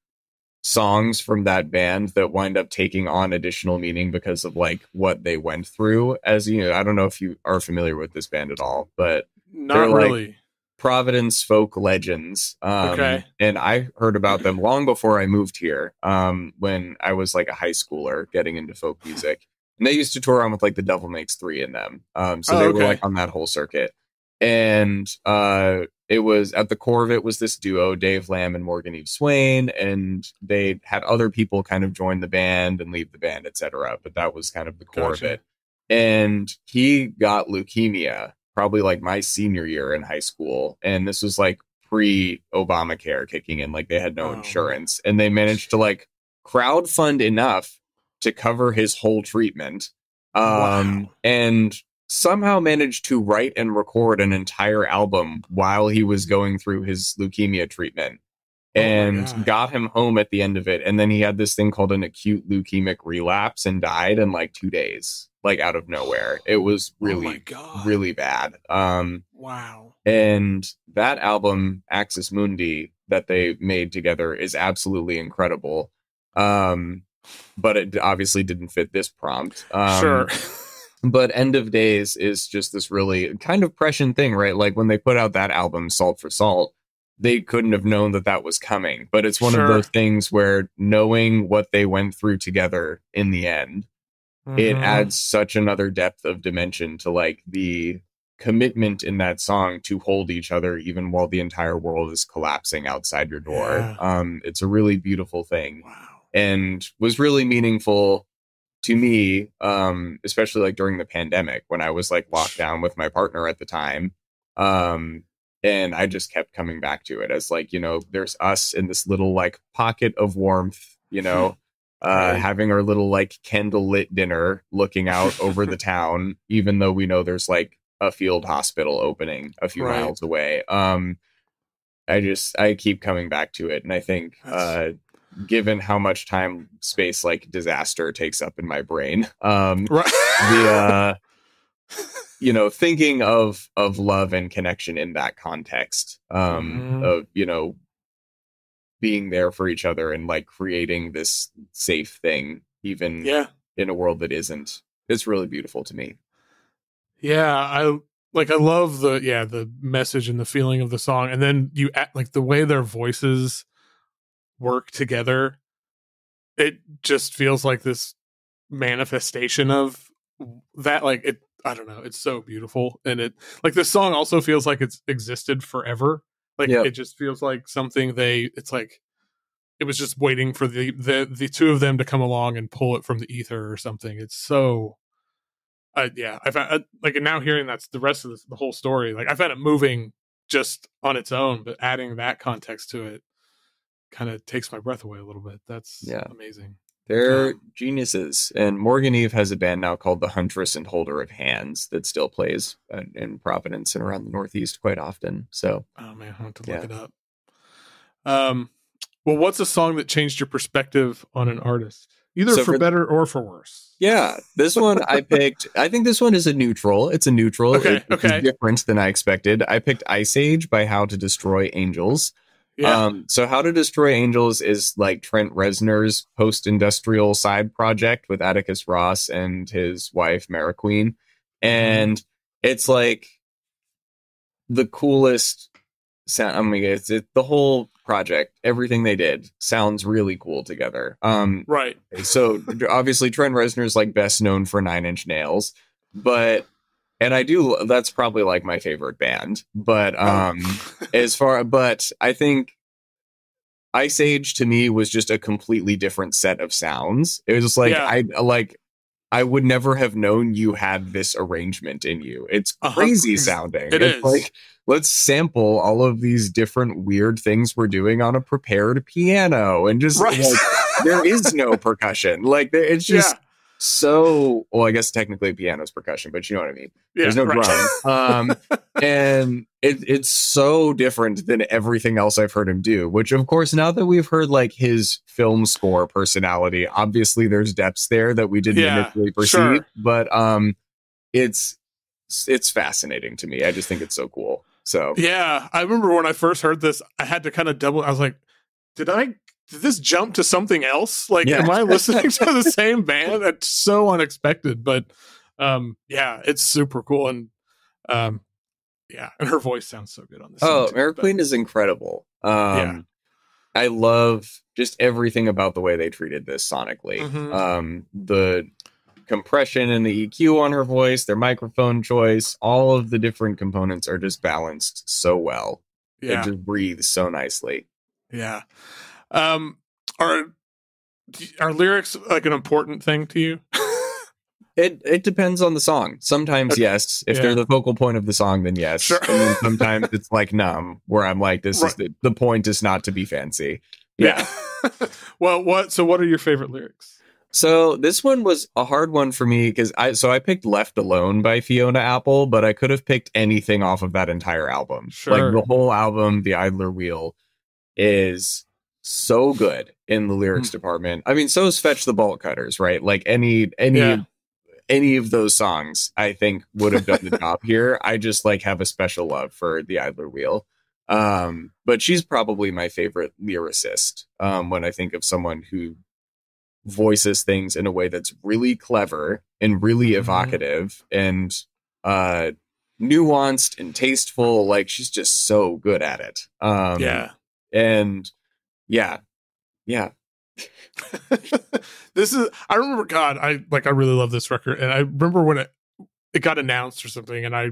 songs from that band that wind up taking on additional meaning because of like what they went through. As you know, I don't know if you are familiar with this band at all, but not really. Like Providence folk legends. Okay. And I heard about them long before I moved here, when I was like a high schooler getting into folk music. And they used to tour around with like the Devil Makes Three in them. So they were like on that whole circuit. And it was at the core of it was this duo, Dave Lamb and Morgan Eve Swain, and they had other people kind of join the band and leave the band, etc. But that was kind of the core of it. And he got leukemia probably like my senior year in high school, and this was like pre-Obamacare kicking in, like they had no insurance, and they managed to like crowdfund enough to cover his whole treatment, and somehow managed to write and record an entire album while he was going through his leukemia treatment, and got him home at the end of it. And then he had this thing called an acute leukemic relapse and died in like 2 days, like out of nowhere. It was really, really bad. Wow. And that album, Axis Mundi, that they made together is absolutely incredible. But it obviously didn't fit this prompt. Sure. But End of Days is just this really kind of prescient thing, right? Like when they put out that album, Salt for Salt, they couldn't have known that was coming. But it's one of those things where knowing what they went through together in the end, it adds such another depth of dimension to like the commitment in that song to hold each other even while the entire world is collapsing outside your door. It's a really beautiful thing. And was really meaningful to me, especially like during the pandemic when I was like locked down with my partner at the time. And I just kept coming back to it as like, you know, there's us in this little like pocket of warmth, you know, having our little like candle lit dinner, looking out over the town, even though we know there's like a field hospital opening a few miles away. I keep coming back to it. And I think, given how much time, space, like disaster takes up in my brain, you know, thinking of love and connection in that context, of, you know, being there for each other and like creating this safe thing, even in a world that isn't, it's really beautiful to me. Yeah. I love the message and the feeling of the song. And then you like the way their voices work together. It just feels like this manifestation of that. Like it, I don't know. It's so beautiful. And it like this song also feels like it's existed forever. Like Yep. it just feels like something it's like it was just waiting for the two of them to come along and pull it from the ether or something. It's so I found like, and now hearing that's the rest of the whole story, like I found it moving just on its own, but adding that context to it kind of takes my breath away a little bit. That's amazing. They're geniuses. And Morgan Eve has a band now called the Huntress and Holder of Hands that still plays in Providence and around the Northeast quite often. So, oh man, I have to look it up. Well, what's a song that changed your perspective on an artist, either for better or for worse? Yeah, this one I picked. I think this one is a neutral. It's a neutral. Okay, It's different than I expected. I picked Ice Age by How to Destroy Angels. Yeah. So How to Destroy Angels is like Trent Reznor's post-industrial side project with Atticus Ross and his wife, Mara Queen. And it's like the coolest sound. I mean, it's the whole project, everything they did sounds really cool together. Right. So obviously Trent Reznor is like best known for Nine Inch Nails, but that's probably like my favorite band. But but I think Ice Age to me was just a completely different set of sounds. It was just like I would never have known you had this arrangement in you. It's crazy sounding. It's like, let's sample all of these different weird things we're doing on a prepared piano, and just like, there is no percussion. Like it's just so, well, I guess technically piano's percussion, but you know what I mean? Yeah, there's no drum. And it's so different than everything else I've heard him do, which of course, now that we've heard like his film score personality, obviously there's depths there that we didn't initially perceive, but it's fascinating to me. I just think it's so cool. So yeah, I remember when I first heard this, I had to kind of I was like, did this jump to something else? Like, am I listening to the same band? That's so unexpected, but it's super cool. And and her voice sounds so good on this. Oh, Mary Queen is incredible. I love just everything about the way they treated this sonically. The compression and the EQ on her voice, their microphone choice, all of the different components are just balanced so well. It just breathes so nicely. Yeah. Are lyrics like an important thing to you? It depends on the song. Sometimes yes. If they're the focal point of the song, then yes. Sure. And then sometimes it's like numb, where I'm like, this is the point is not to be fancy. Yeah. Well, what are your favorite lyrics? So this one was a hard one for me because I picked Left Alone by Fiona Apple, but I could have picked anything off of that entire album. Sure. Like the whole album, The Idler Wheel, is so good in the lyrics department. I mean, so is Fetch the Bolt Cutters, right? Like any of those songs, I think would have done the job here. I just like have a special love for The Idler Wheel. But she's probably my favorite lyricist when I think of someone who voices things in a way that's really clever and really evocative and nuanced and tasteful. Like she's just so good at it. This is, I remember, God, I really love this record, and I remember when it got announced or something, and I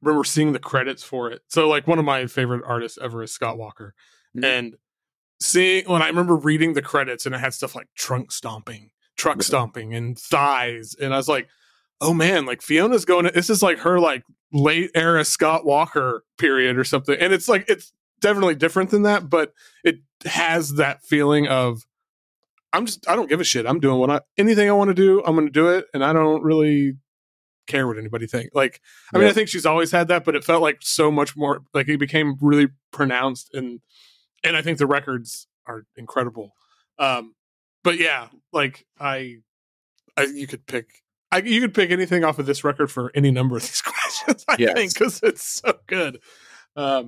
remember seeing the credits for it. So like one of my favorite artists ever is Scott Walker, and when I remember reading the credits, and it had stuff like truck stomping, and thighs, and I was like, oh man, like Fiona's this is like her like late era Scott Walker period or something, and it's like it's definitely different than that, but it has that feeling of I don't give a shit. I'm doing anything I want to do, I'm going to do it, and I don't really care what anybody thinks. Like, I mean, I think she's always had that, but it felt like so much more. Like it became really pronounced, and I think the records are incredible. But yeah, like you could pick anything off of this record for any number of these questions. I think because it's so good. Are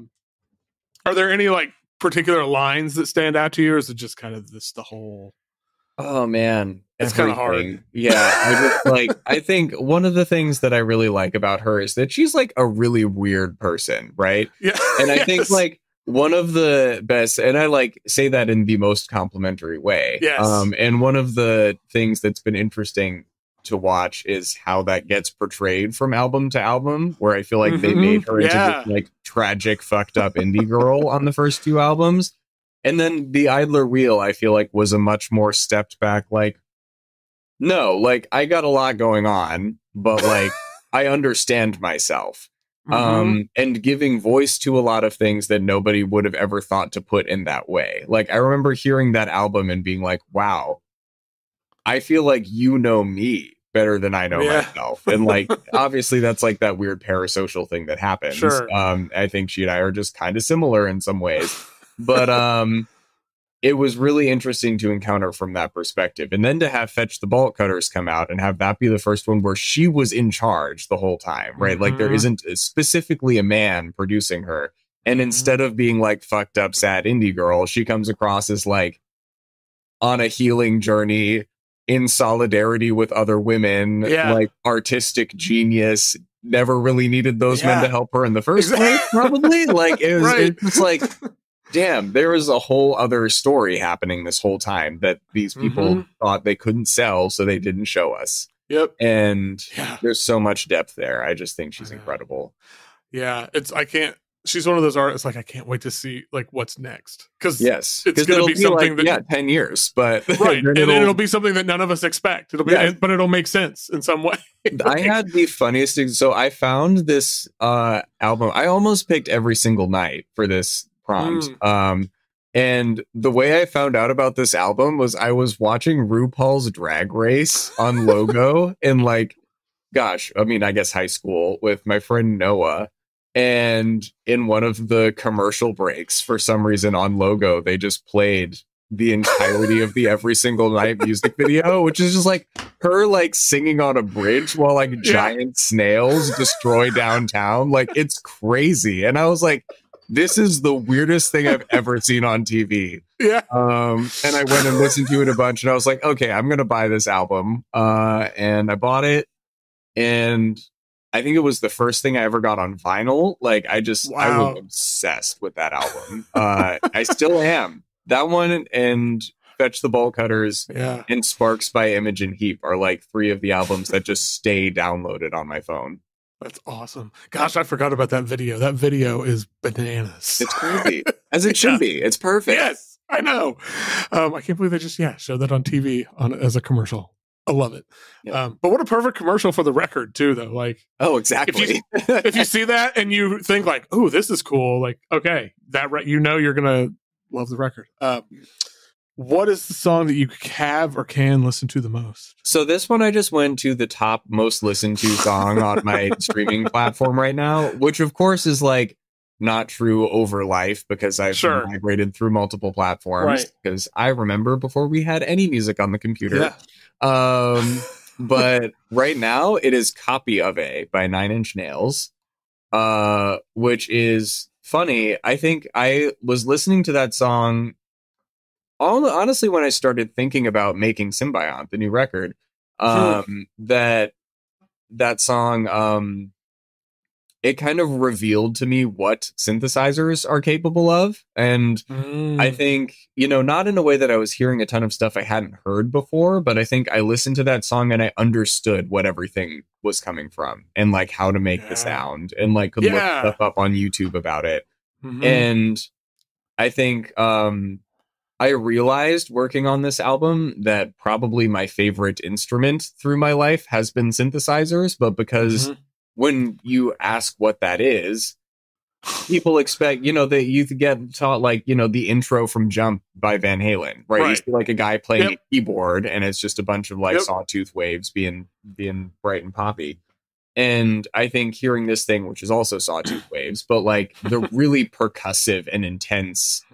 there any like particular lines that stand out to you, or is it just kind of the whole? Oh man, it's kind of hard. Yeah, I think one of the things that I really like about her is that she's like a really weird person, right? Yeah, and I think like one of the best, and I like say that in the most complimentary way. Yes. And one of the things that's been interesting to watch is how that gets portrayed from album to album, where I feel like they made her into this like tragic, fucked up indie girl on the first 2 albums. And then The Idler Wheel, I feel like, was a much more stepped back, like, no, like, I got a lot going on, but like, I understand myself. And giving voice to a lot of things that nobody would have ever thought to put in that way. Like, I remember hearing that album and being like, wow, I feel like you know me better than I know myself. And like, obviously that's like that weird parasocial thing that happens. Sure. I think she and I are just kind of similar in some ways, but it was really interesting to encounter from that perspective. And then to have Fetch the Bolt Cutters come out and have that be the first one where she was in charge the whole time, right? Like there isn't specifically a man producing her. And instead of being like fucked up, sad indie girl, she comes across as like on a healing journey in solidarity with other women, like artistic genius, never really needed those men to help her in the first place, probably. Like it was, it's like, damn, there was a whole other story happening this whole time that these people thought they couldn't sell, so they didn't show us. Yep. And there's so much depth there. I just think she's incredible. Yeah, she's one of those artists, like, I can't wait to see like what's next. Because it's going to be like, something that 10 years, but and it'll be something that none of us expect. But it'll make sense in some way. I had the funniest thing. So I found this album. I almost picked Every Single Night for this prompt. And the way I found out about this album was I was watching RuPaul's Drag Race on Logo in like, gosh, I mean, I guess high school with my friend Noah. And in one of the commercial breaks, for some reason on Logo, they just played the entirety of the Every Single Night music video, which is just like her like singing on a bridge while like giant snails destroy downtown. Like it's crazy. And I was like, this is the weirdest thing I've ever seen on TV. And I went and listened to it a bunch and I was like, okay, I'm going to buy this album. And I bought it. And I think it was the first thing I ever got on vinyl. Like I was obsessed with that album. I still am. That one and Fetch the Bolt Cutters and Sparks by Imogen Heap are like 3 of the albums that just stay downloaded on my phone. That's awesome. Gosh, I forgot about that video. That video is bananas. It's crazy. As it should be. It's perfect. Yes, I know. I can't believe they just showed that on TV as a commercial. I love it. But what a perfect commercial for the record too, though. Like, oh, exactly. If you see that and you think like, oh, this is cool. Like, okay, you're gonna love the record. What is the song that you have or can listen to the most? So this one, I just went to the top most listened to song on my streaming platform right now, which of course is like not true over life because I've migrated through multiple platforms because I remember before we had any music on the computer. But right now it is Copy of A by 9 Inch Nails, which is funny. I think I was listening to that song honestly when I started thinking about making Symbiont, the new record. That song, it kind of revealed to me what synthesizers are capable of. And I think, not in a way that I was hearing a ton of stuff I hadn't heard before, but I think I listened to that song and I understood what everything was coming from and like how to make the sound and like could look stuff up on YouTube about it. And I think I realized working on this album that probably my favorite instrument through my life has been synthesizers, but because when you ask what that is, people expect, that you get taught like, the intro from Jump by Van Halen, right? You see like a guy playing a keyboard and it's just a bunch of like sawtooth waves being bright and poppy. And I think hearing this thing, which is also sawtooth waves, but like the really percussive and intense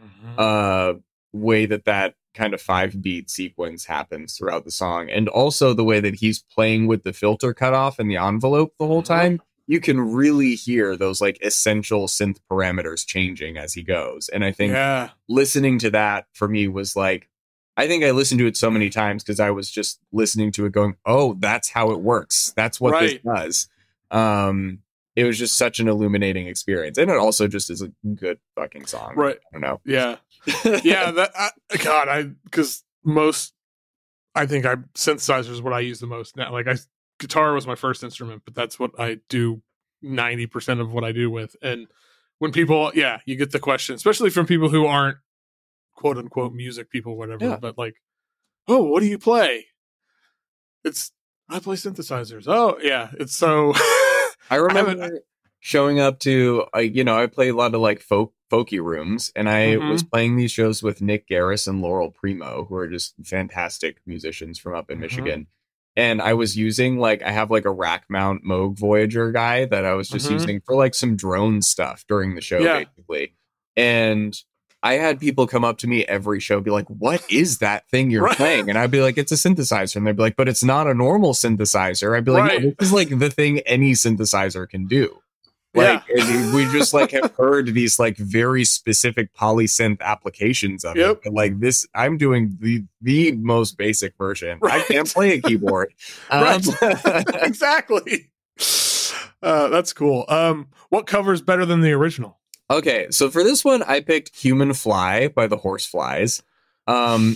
way that kind of 5-beat sequence happens throughout the song, and also the way that he's playing with the filter cutoff and the envelope the whole time, you can really hear those like essential synth parameters changing as he goes. And I think listening to that for me was like, I think I listened to it so many times because I was just listening to it going, oh, that's how it works. That's what this does. It was just such an illuminating experience. And it also just is a good fucking song. Right. I don't know. Yeah. Because I think synthesizer is what I use the most now. Like guitar was my first instrument, but that's what I do 90% of what I do with. And when people, you get the question, especially from people who aren't quote unquote music people, whatever, but like, oh, what do you play? I play synthesizers. Oh yeah. It's so, I remember showing up to, I play a lot of like folky rooms, and I was playing these shows with Nick Garris and Laurel Primo, who are just fantastic musicians from up in Michigan. And I was using I have like a rack mount Moog Voyager guy that I was just using for like some drone stuff during the show, basically. And I had people come up to me every show, be like, what is that thing you're playing? And I'd be like, it's a synthesizer. And they'd be like, but it's not a normal synthesizer. I'd be like, no, this is like the thing any synthesizer can do. And we just have heard these very specific polysynth applications of it. But this, I'm doing the most basic version. I can't play a keyboard. Exactly. That's cool. What cover's better than the original? Okay, so for this one, I picked Human Fly by the Horseflies,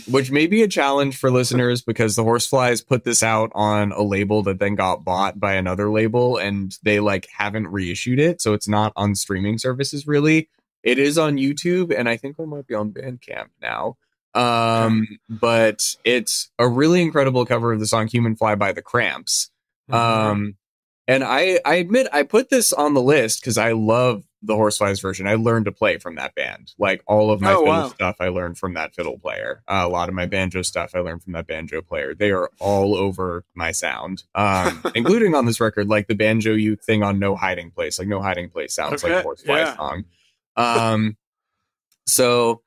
which may be a challenge for listeners because the Horseflies put this out on a label that then got bought by another label, and they haven't reissued it, so it's not on streaming services really. It is on YouTube, and I think it might be on Bandcamp now. But it's a really incredible cover of the song Human Fly by the Cramps. And I admit I put this on the list because I love the Horseflies version. I learned to play from that band. All of my fiddle stuff I learned from that fiddle player. A lot of my banjo stuff I learned from that banjo player. They are all over my sound, including on this record, the banjo youth thing on No Hiding Place. No Hiding Place sounds like a Horseflies song. So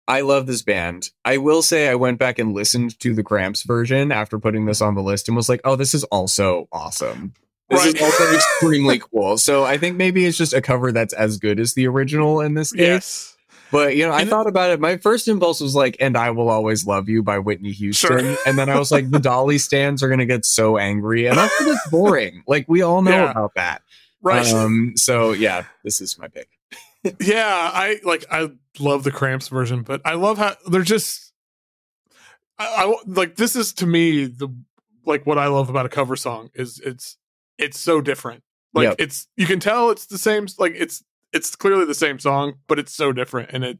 I love this band. I will say I went back and listened to the Cramps version after putting this on the list and was like, oh, this is also awesome. This is also extremely cool. So I think maybe it's just a cover that's as good as the original in this case. Yes. But, I thought about it. My first impulse was And I Will Always Love You by Whitney Houston. Sure. And then I was like, the Dolly stands are going to get so angry. And also it's boring. We all know about that. Right. So, this is my pick. I love the Cramps version, but I love how they're just, I this is to me, what I love about a cover song is it's so different. It's, you can tell it's the same, it's clearly the same song, but it's so different. And it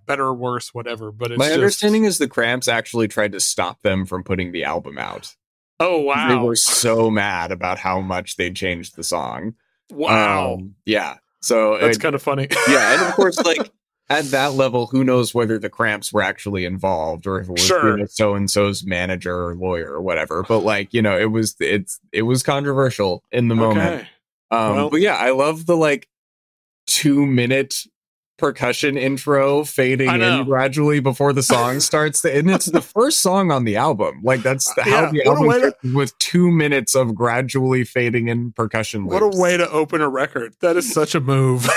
better or worse, whatever. But it's my understanding is the Cramps actually tried to stop them from putting the album out. Oh, wow. They were so mad about how much they changed the song. Wow. So that's kind of funny. And of course, at that level, who knows whether the Cramps were actually involved or if it was so and so's manager or lawyer or whatever. But it was controversial in the moment. But I love the 2-minute percussion intro fading in gradually before the song starts, and it's the first song on the album. That's how the album starts, with 2 minutes of gradually fading in percussion loops. What a way to open a record. That is such a move.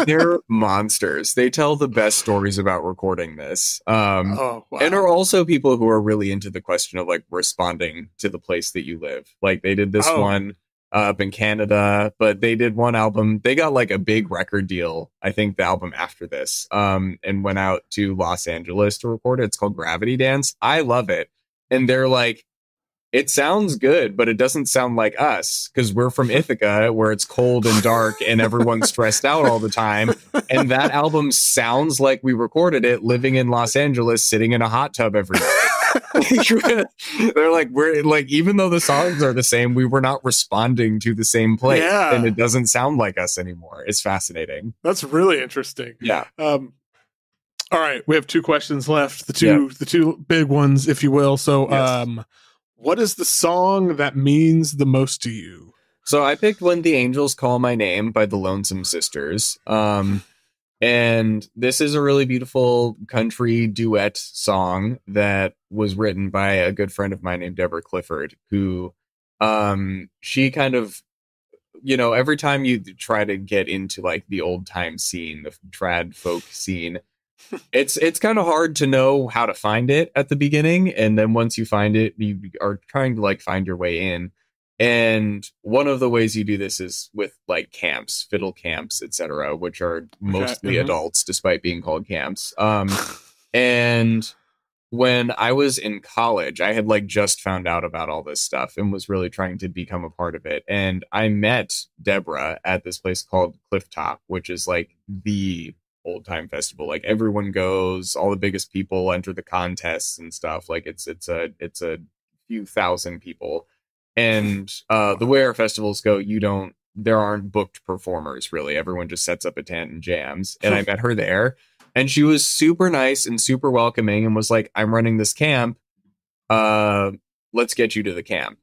They're monsters. They tell the best stories about recording this, and are also people who are really into the question of responding to the place that you live. They did this one up in Canada, but they did one album. They got a big record deal, I think the album after this, and went out to Los Angeles to record it. It's called Gravity Dance. I love it. And they're it sounds good, but it doesn't sound like us because we're from Ithaca where it's cold and dark and everyone's stressed out all the time. And that album sounds like we recorded it living in Los Angeles, sitting in a hot tub every night. They're we're even though the songs are the same, we were not responding to the same place, and it doesn't sound like us anymore. It's fascinating. That's really interesting. All right, we have 2 questions left, the two big ones, if you will. So what is the song that means the most to you? So I picked When the Angels Call My Name by the Lonesome Sisters. And this is a really beautiful country duet song that was written by a good friend of mine named Deborah Clifford, who she kind of, every time you try to get into the old time scene, the trad folk scene, it's kind of hard to know how to find it at the beginning. And then once you find it, you are trying to find your way in. And one of the ways you do this is with camps, fiddle camps, etc., which are mostly adults, despite being called camps. And when I was in college, I had like just found out about all this stuff and was really trying to become a part of it. And I met Deborah at this place called Cliff Top, which is like the old time festival. Like everyone goes, all the biggest people enter the contests and stuff. Like it's a few thousand people. And the way our festivals go, there aren't booked performers really. Everyone just sets up a tent and jams. And I met her there. And she was super nice and super welcoming and was like, I'm running this camp. Let's get you to the camp.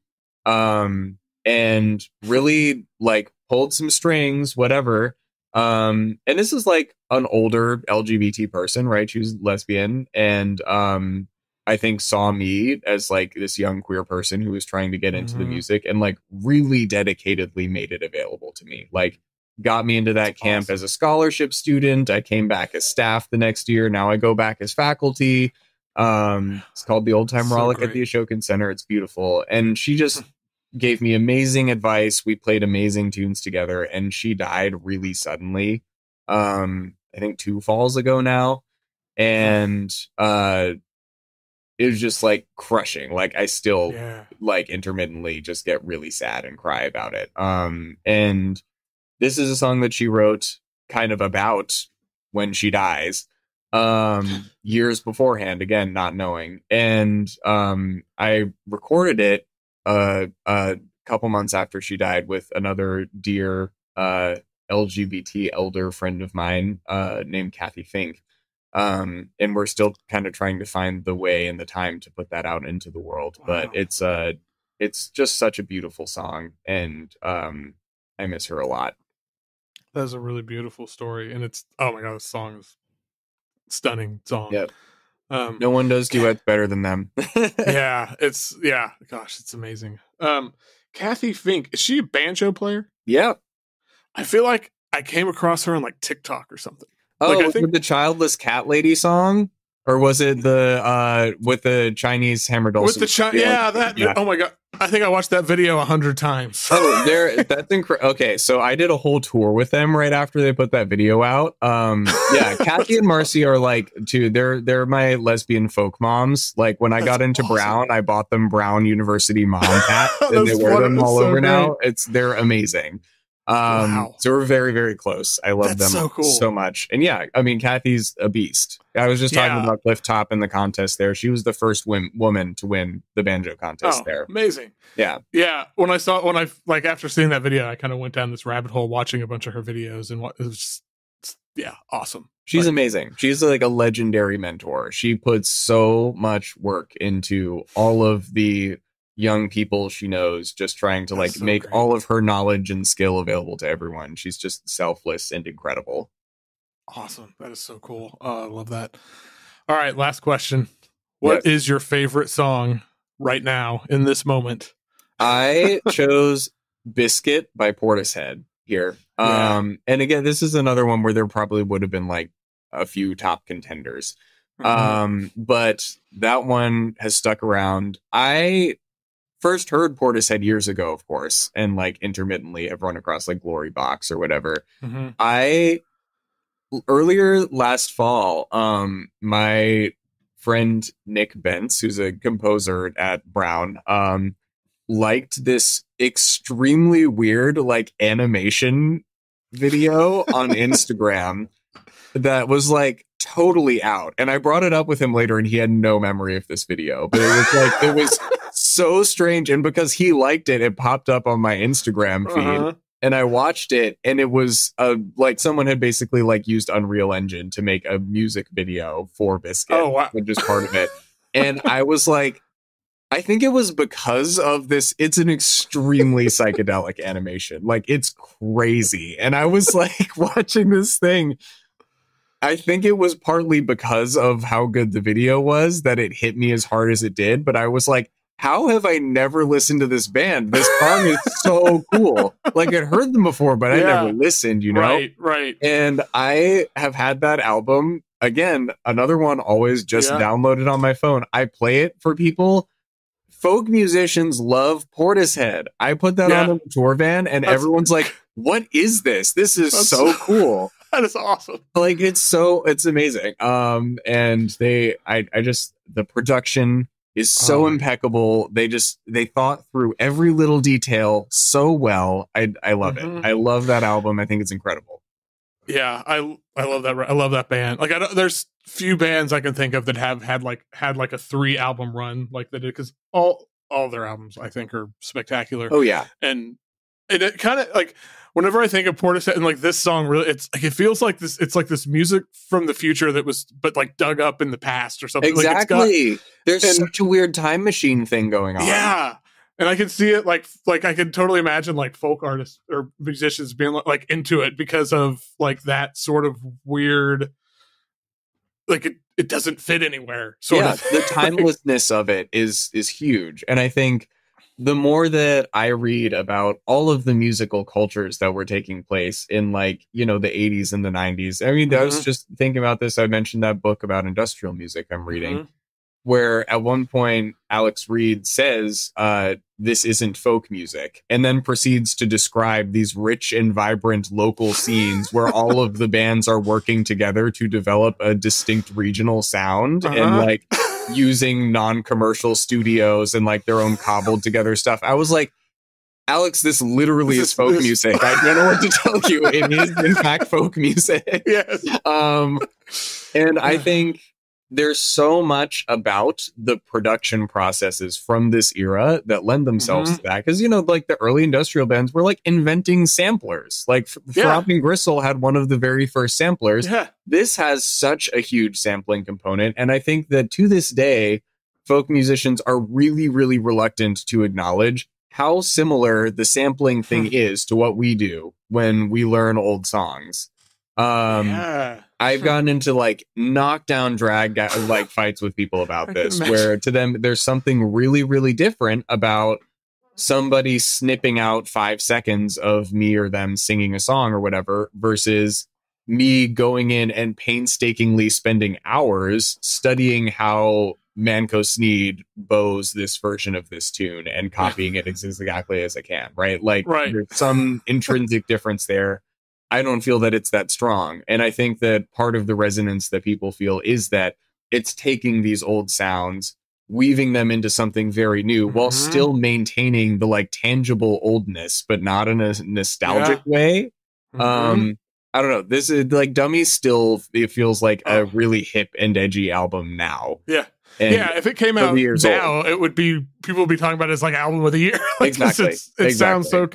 And really like pulled some strings, whatever. And this is like an older LGBT person, right? She was lesbian. And I think saw me as like this young queer person who was trying to get into the music and like really dedicatedly made it available to me. Like, got me into that camp as a scholarship student. I came back as staff the next year. Now I go back as faculty. It's called the Old Time Rollick at the Ashokan Center. It's beautiful. And she just gave me amazing advice. We played amazing tunes together, and she died really suddenly. I think 2 falls ago now. And it was just like crushing. Like I still like intermittently just get really sad and cry about it. And this is a song that she wrote kind of about when she dies, years beforehand, again, not knowing. And I recorded it a couple months after she died with another dear LGBT elder friend of mine named Kathy Fink. And we're still kind of trying to find the way and the time to put that out into the world. Wow. But it's just such a beautiful song, and I miss her a lot. That's a really beautiful story, and it's, oh my god, this song is stunning song. Yep. No one does duets better than them. Gosh, it's amazing. Kathy Fink, is she a banjo player? Yeah. I feel like I came across her on like TikTok or something. Oh, like, was it the Childless Cat Lady song? Or was it the with the Chinese hammer dolls? With the oh my god. I think I watched that video 100 times. That's incredible. Okay, so I did a whole tour with them right after they put that video out. Kathy and Marcy are like they're my lesbian folk moms. Like when I got into awesome. Brown, I bought them Brown University mom hats and they wear them all over now. They're amazing. Wow. So we're very, very close. I love them so much. And yeah, I mean, Kathy's a beast. I was just talking about Cliff Top in the contest there. She was the first woman to win the banjo contest there. Amazing. Yeah. Yeah. After seeing that video, I kind of went down this rabbit hole watching a bunch of her videos, and it was just, awesome. She's amazing. She's like a legendary mentor. She puts so much work into all of the young people she knows, just trying to make all of her knowledge and skill available to everyone. She's just selfless and incredible. Awesome. That is so cool. I love that. All right, last question. What is your favorite song right now in this moment? I chose Biscuit by Portishead here. And again, this is another one where there probably would have been like a few top contenders. But that one has stuck around. I first heard Portishead years ago, of course, and like intermittently have run across like Glory Box or whatever. I earlier last fall, my friend Nick Bentz, who's a composer at Brown, liked this extremely weird like animation video on Instagram that was like totally out. And I brought it up with him later and he had no memory of this video, but it was so strange. And because he liked it, it popped up on my Instagram feed and I watched it, and it was like someone had basically like used Unreal Engine to make a music video for Biscuit, which is part of it. And I was like, I think it was because of this. It's an extremely psychedelic animation. Like it's crazy. And I was like watching this thing. I think it was partly because of how good the video was that it hit me as hard as it did. But I was like, how have I never listened to this band? This song is so cool. Like I'd heard them before, but I never listened, you know? Right. And I have had that album. Again, another one always just downloaded on my phone. I play it for people. Folk musicians love Portishead. I put that on the tour van and everyone's like, what is this? This is so cool. That is awesome. Like it's amazing. And I just The production is so impeccable. They thought through every little detail so well. I love it. I love that album. I think it's incredible. Yeah, I love that. I love that band. Like, there's few bands I can think of that have had like a 3 album run like they did, because all their albums I think are spectacular. Oh yeah, and it kind of like, whenever I think of Portishead and like this song, really, it's like, it feels like this. It's like this music from the future that was, but like dug up in the past or something. Exactly. Like There's such a weird time machine thing going on. Yeah. And I could see it like I could totally imagine like folk artists or musicians being like into it because of like that sort of weird, like it doesn't fit anywhere. Sort of. The timelessness of it is huge. And I think the more that I read about all of the musical cultures that were taking place in like, the 80s and the 90s. I mean, I was just thinking about this. I mentioned that book about industrial music I'm reading. Where at one point Alex Reed says, this isn't folk music, and then proceeds to describe these rich and vibrant local scenes where all of the bands are working together to develop a distinct regional sound and like using non-commercial studios and like their own cobbled together stuff. I was like, Alex, this literally is folk music. I don't know what to tell you. It is in fact folk music. Yes. And I think there's so much about the production processes from this era that lend themselves to that. Because, like the early industrial bands were like inventing samplers. Like Throbbing Gristle had one of the very first samplers. Yeah. This has such a huge sampling component. And I think that to this day, folk musicians are really, really reluctant to acknowledge how similar the sampling thing is to what we do when we learn old songs. I've gotten into like knockdown drag like fights with people about this, where to them there's something really, really different about somebody snipping out 5 seconds of me or them singing a song or whatever versus me going in and painstakingly spending hours studying how Manco Sneed bows this version of this tune and copying it as exactly as I can, right? Like there's some intrinsic difference there. I don't feel that it's that strong. And I think that part of the resonance that people feel is that it's taking these old sounds, weaving them into something very new while still maintaining the like tangible oldness, but not in a nostalgic way. I don't know. This is like Dummies still, it feels like a really hip and edgy album now. Yeah. And if it came out now, it would be, people would be talking about it as like album of the year. Like, exactly. It sounds so,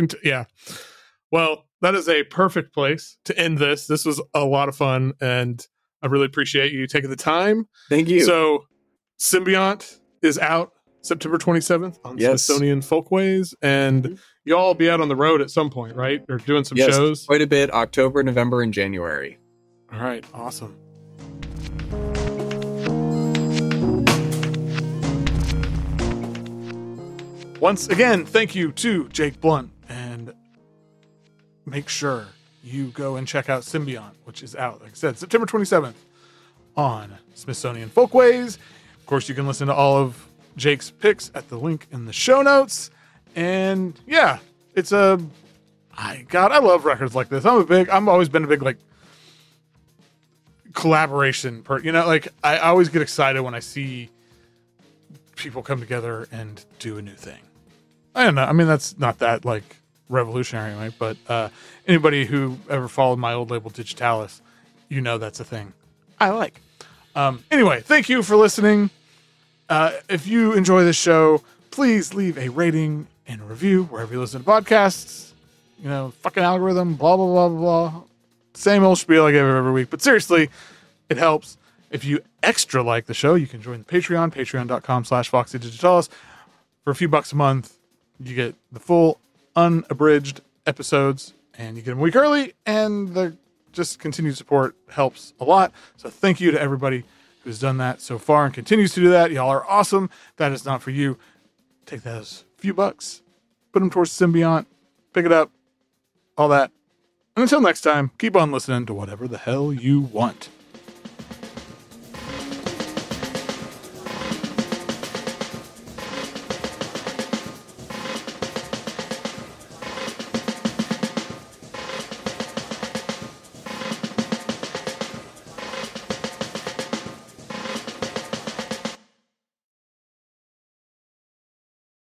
well, that is a perfect place to end this. This was a lot of fun, and I really appreciate you taking the time. Thank you. So, Symbiont is out September 27th on Smithsonian Folkways, and y'all will be out on the road at some point, right? Or doing some shows? Quite a bit. October, November, and January. All right. Awesome. Once again, thank you to Jake Blount, and make sure you go and check out Symbiont, which is out, like I said, September 27th on Smithsonian Folkways. Of course, you can listen to all of Jake's picks at the link in the show notes. And yeah, it's I love records like this. I've always been a big like collaboration like I always get excited when I see people come together and do a new thing. I don't know. I mean, that's not that like revolutionary, right? But anybody who ever followed my old label Digitalis, that's a thing I like. Anyway, thank you for listening. If you enjoy this show, please leave a rating and a review wherever you listen to podcasts. Fucking algorithm, blah, blah, blah, blah, blah. Same old spiel I give every week. But seriously, it helps. If you extra like the show, you can join the Patreon, patreon.com/Foxy Digitalis. For a few bucks a month, you get the full unabridged episodes, and you get them a week early, and the just continued support helps a lot. So thank you to everybody who's done that so far and continues to do that. Y'all are awesome. That is not for you. Take those few bucks, put them towards Symbiont, pick it up, all that. And until next time, keep on listening to whatever the hell you want.